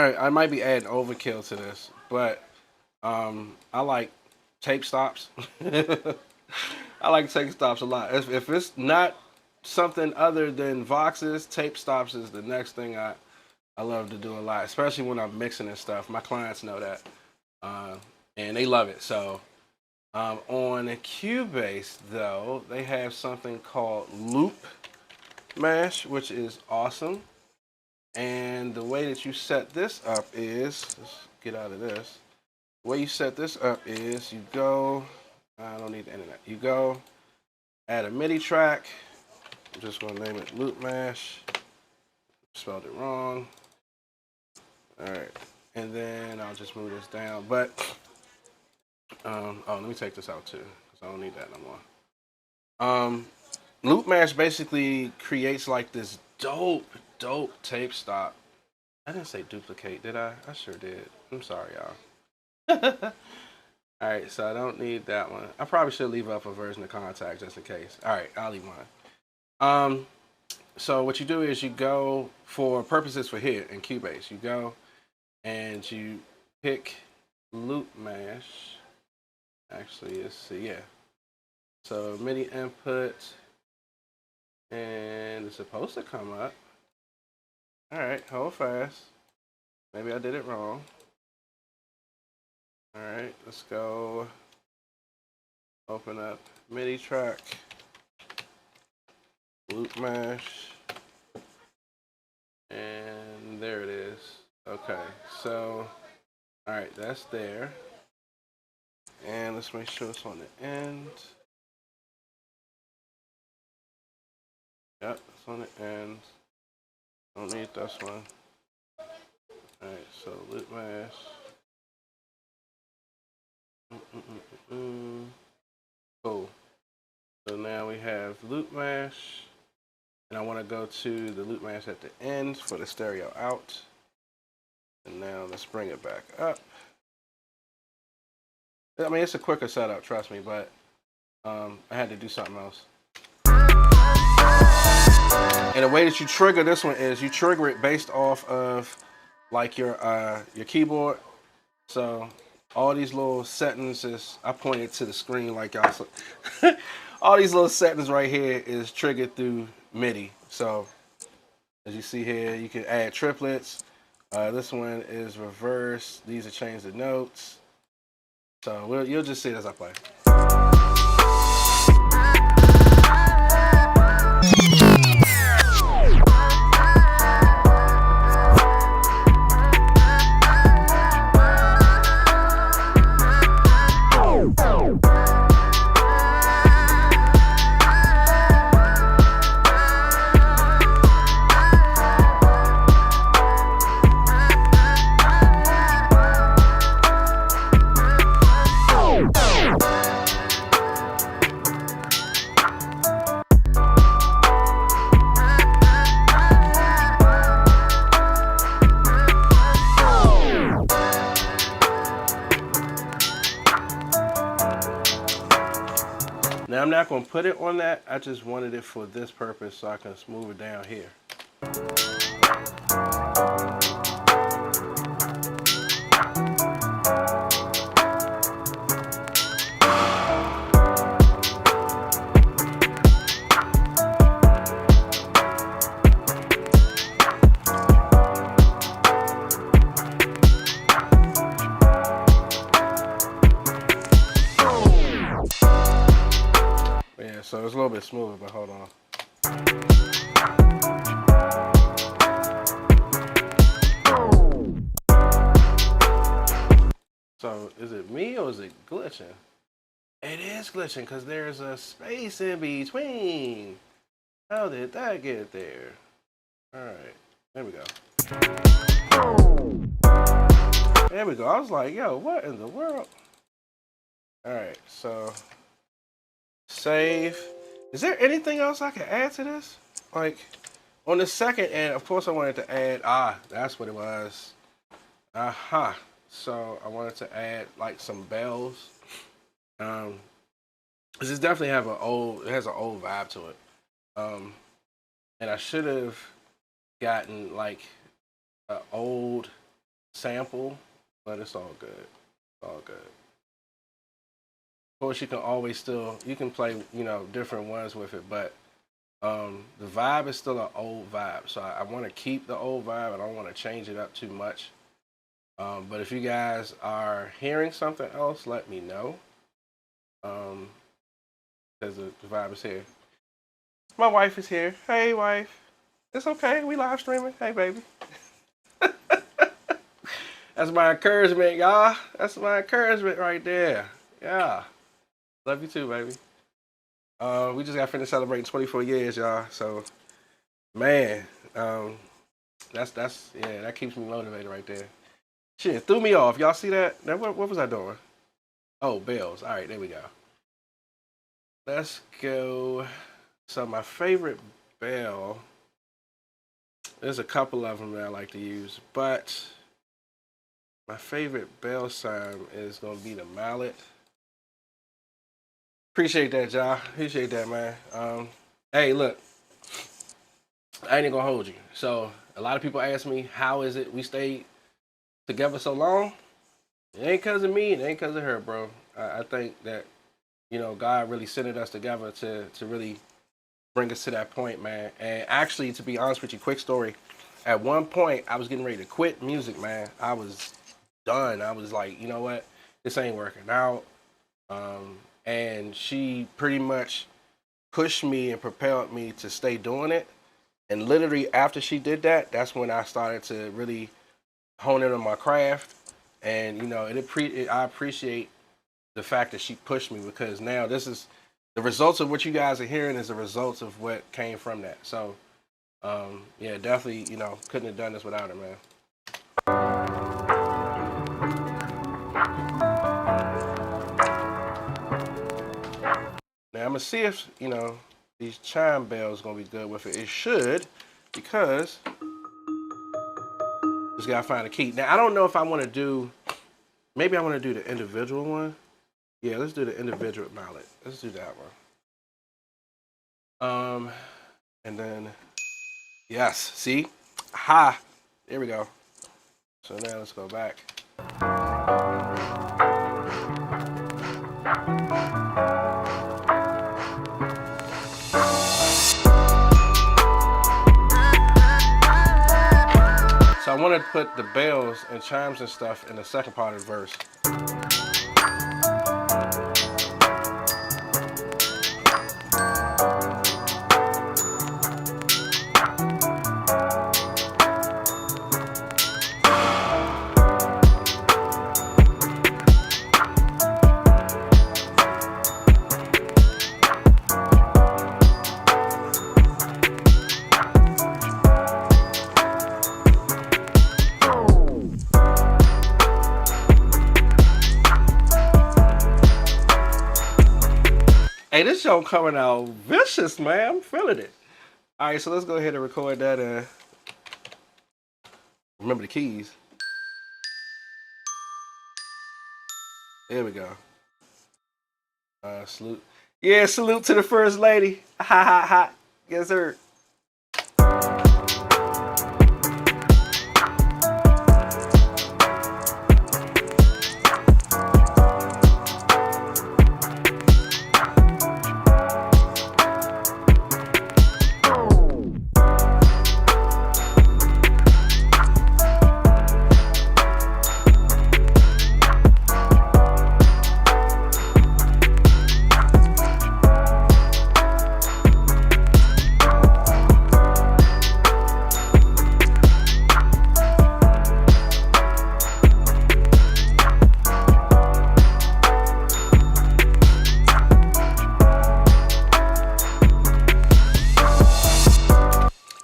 I might be adding overkill to this, but I like tape stops. I like tape stops a lot. If it's not something other than Voxes, tape stops is the next thing I love to do a lot, especially when I'm mixing and stuff. My clients know that, uh, and they love it. So on Cubase, though, they have something called Loop Mash, which is awesome. And the way that you set this up is, let's get out of this. The way you set this up is you go, I don't need the internet. You go add a MIDI track. I'm just going to name it Loop Mash. Spelled it wrong. All right. And then I'll just move this down. But, oh, let me take this out too, because I don't need that no more. Loop Mash basically creates like this dope tape stop. I didn't say duplicate, did I? I sure did. I'm sorry, y'all. All right, so I don't need that one. I probably should leave up a version of Contact just in case. All right, I'll leave mine. So what you do is you go, for purposes for here in Cubase, you go and you pick Loop Mash. Actually, let's see, yeah. So MIDI input, and it's supposed to come up. All right, hold fast. Maybe I did it wrong. All right, let's go. Open up MIDI track, Loop Mash, and there it is. Okay, so, all right, that's there. And let's make sure it's on the end. Yep, it's on the end. Don't need this one. Alright, so Loop Mash. Cool. So now we have Loop Mash. And I want to go to the Loop Mash at the end for the stereo out. And now let's bring it back up. I mean, it's a quicker setup, trust me, but I had to do something else. And the way that you trigger this one is you trigger it based off of like your keyboard. So all these little settings is, I pointed to the screen like y'all saw. All these little settings right here is triggered through MIDI. So as you see here, you can add triplets. This one is reverse. These are change the notes. So you'll just see it as I play. Now I'm not going to put it on that, I just wanted it for this purpose so I can smooth it down here. Yeah, so it's a little bit smoother, but hold on. So is it me or is it glitching? It is glitching because there's a space in between. How did that get there? All right, there we go. There we go. I was like, yo, what in the world? All right, so save. Is there anything else I can add to this? Like on the second end, of course I wanted to add, that's what it was. Aha. So I wanted to add like some bells. This is definitely it has an old vibe to it. And I should have gotten like an old sample, but it's all good. It's all good. Of course, you can always still, you can play, you know, different ones with it, but the vibe is still an old vibe. So I want to keep the old vibe. I don't want to change it up too much. But if you guys are hearing something else, let me know. Because the vibe is here. My wife is here. Hey, wife. It's okay. We live streaming. Hey, baby. That's my encouragement, y'all. That's my encouragement right there. Yeah. Love you too, baby. We just got finished celebrating 24 years, y'all. So, man, that keeps me motivated right there. Shit, threw me off. Y'all see that? Now, what was I doing? Oh, bells. All right, there we go. Let's go. So my favorite bell, there's a couple of them that I like to use, but my favorite bell sound is going to be the mallet. Appreciate that, y'all. Appreciate that, man. Hey, look, I ain't gonna hold you. So a lot of people ask me, how is it we stayed together so long? It ain't because of me. It ain't because of her, bro. I think that, you know, God really centered us together to really bring us to that point, man. And actually, to be honest with you, quick story. At one point, I was getting ready to quit music, man. I was done. I was like, you know what? This ain't working out. And she pretty much pushed me and propelled me to stay doing it. And literally after she did that, that's when I started to really hone in on my craft. And, you know, I appreciate the fact that she pushed me, because now this is the results of what you guys are hearing is the results of what came from that. So, yeah, definitely, you know, couldn't have done this without her, man. Now, I'm going to see if, you know, these chime bells going to be good with it. It should, because just got to find a key. Now, I don't know if I want to do, maybe I want to do the individual one. Yeah, let's do the individual mallet. Let's do that one. And then, yes, see? Ha! There we go. So now let's go back. So I want to put the bells and chimes and stuff in the second part of the verse. Hey, this show coming out vicious, man. I'm feeling it. All right, so let's go ahead and record that. Remember the keys. There we go. Salute. Yeah, salute to the first lady. Ha ha ha. Yes, sir.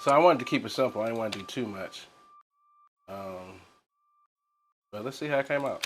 So I wanted to keep it simple. I didn't want to do too much. But let's see how it came out.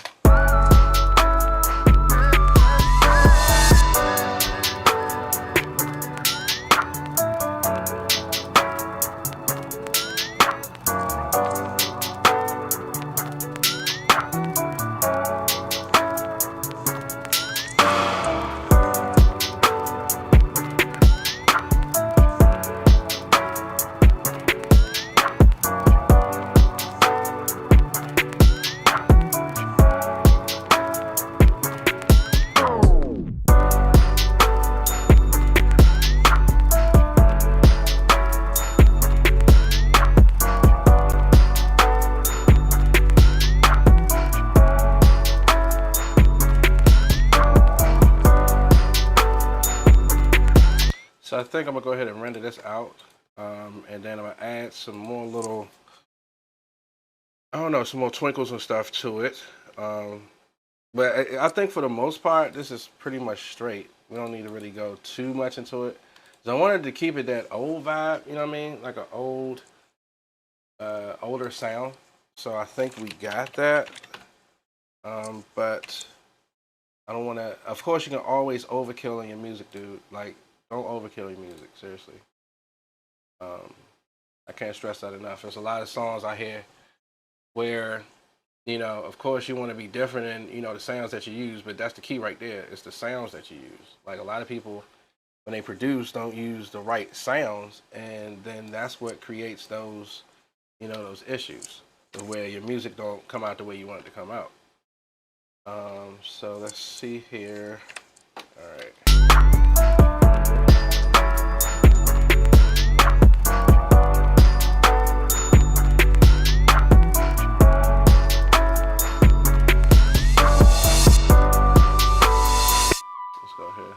So I think I'm gonna go ahead and render this out, and then I'm gonna add some more little, I don't know, some more twinkles and stuff to it. But I think for the most part, this is pretty much straight. We don't need to really go too much into it. So I wanted to keep it that old vibe, you know what I mean? Like an old, older sound. So I think we got that. But I don't want to, of course you can always overkill in your music, dude. Like, don't overkill your music, seriously. I can't stress that enough. There's a lot of songs I hear where, you know, of course you want to be different in, you know, the sounds that you use, but that's the key right there. It's the sounds that you use. Like a lot of people, when they produce, don't use the right sounds, and then that's what creates those, you know, those issues where your music don't come out the way you want it to come out. So let's see here. All right. Let's go here.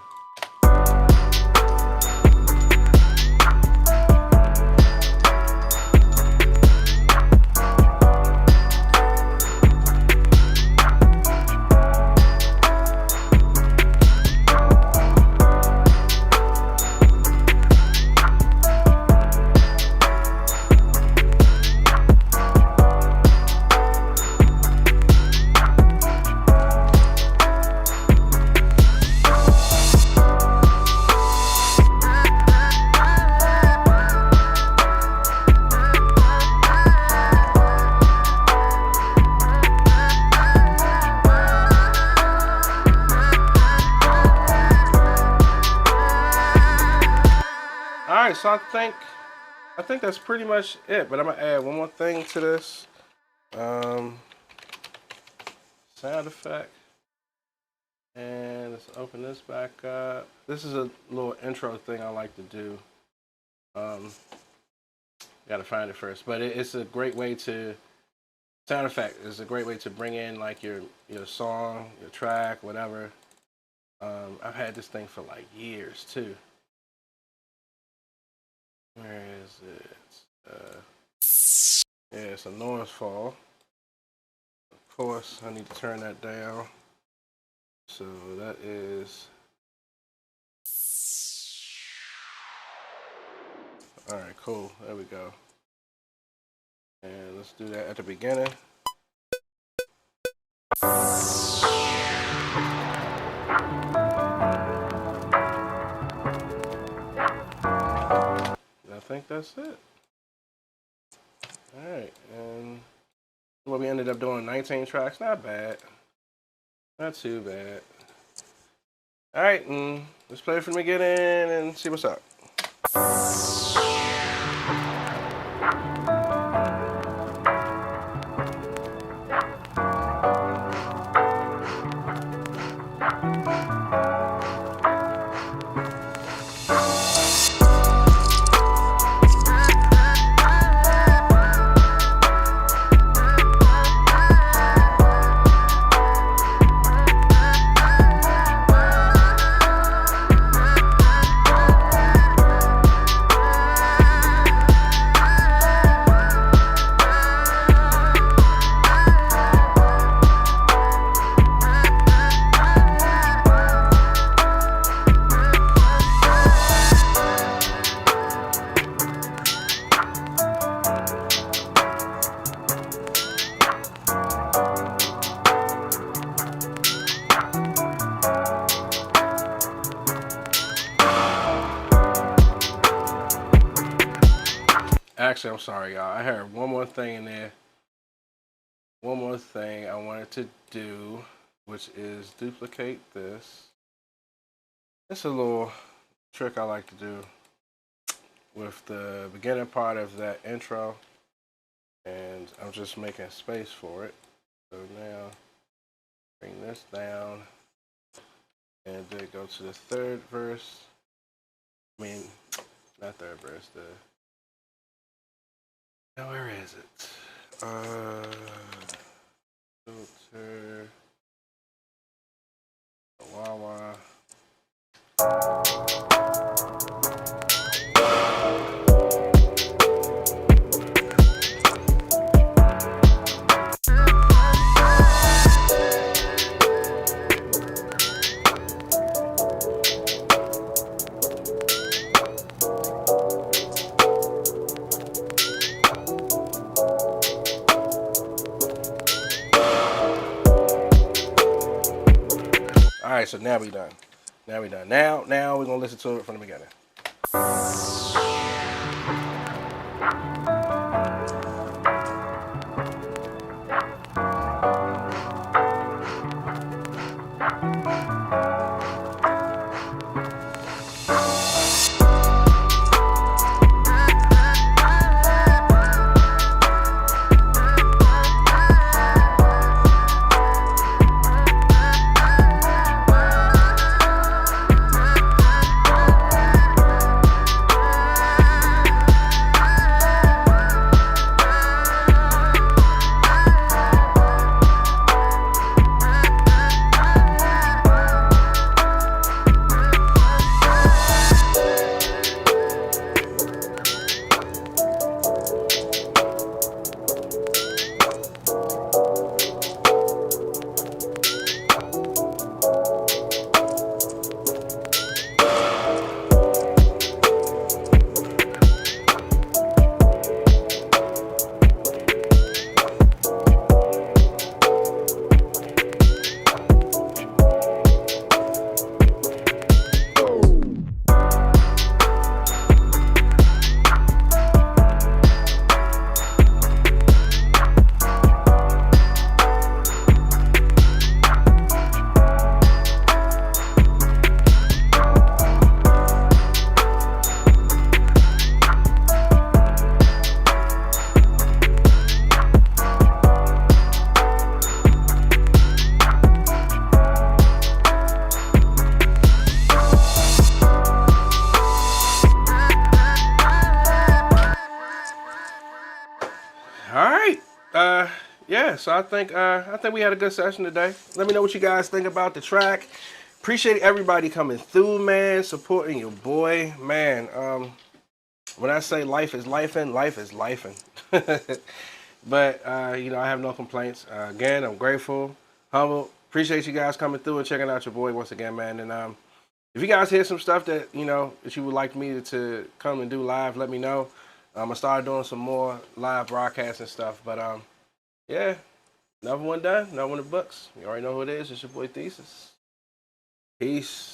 All right, so I think that's pretty much it. But I'm gonna add one more thing to this. Sound effect. And let's open this back up. This is a little intro thing I like to do. Gotta find it first, but it's a great way to sound effect. It's a great way to bring in like your song, your track, whatever. I've had this thing for like years too. Where is it? Yeah, it's a noise fall. Of course, I need to turn that down. So that is. All right, cool. There we go. And let's do that at the beginning. I think that's it. All right, and what we ended up doing 19 tracks. Not bad. Not too bad. All right, and let's play it from the beginning and see what's up. Actually, I'm sorry, y'all. I heard one more thing in there. One more thing I wanted to do, which is duplicate this. It's a little trick I like to do with the beginning part of that intro. And I'm just making space for it. So now, bring this down. And then go to the third verse. I mean, not third verse, now where is it? Filter. Wawa. right, so now we done. Now we done. Now we're gonna listen to it from the beginning. All right. Yeah, so I think we had a good session today. Let me know what you guys think about the track. Appreciate everybody coming through, man, supporting your boy, man. When I say life is lifing, life is lifing. But you know, I have no complaints. Again, I'm grateful, humble. Appreciate you guys coming through and checking out your boy once again, man. And if you guys hear some stuff that that you would like me to come and do live, let me know. I'm gonna start doing some more live broadcasts and stuff. But yeah, another one done, another one in the books. You already know who it is. It's your boy Thesis. Peace.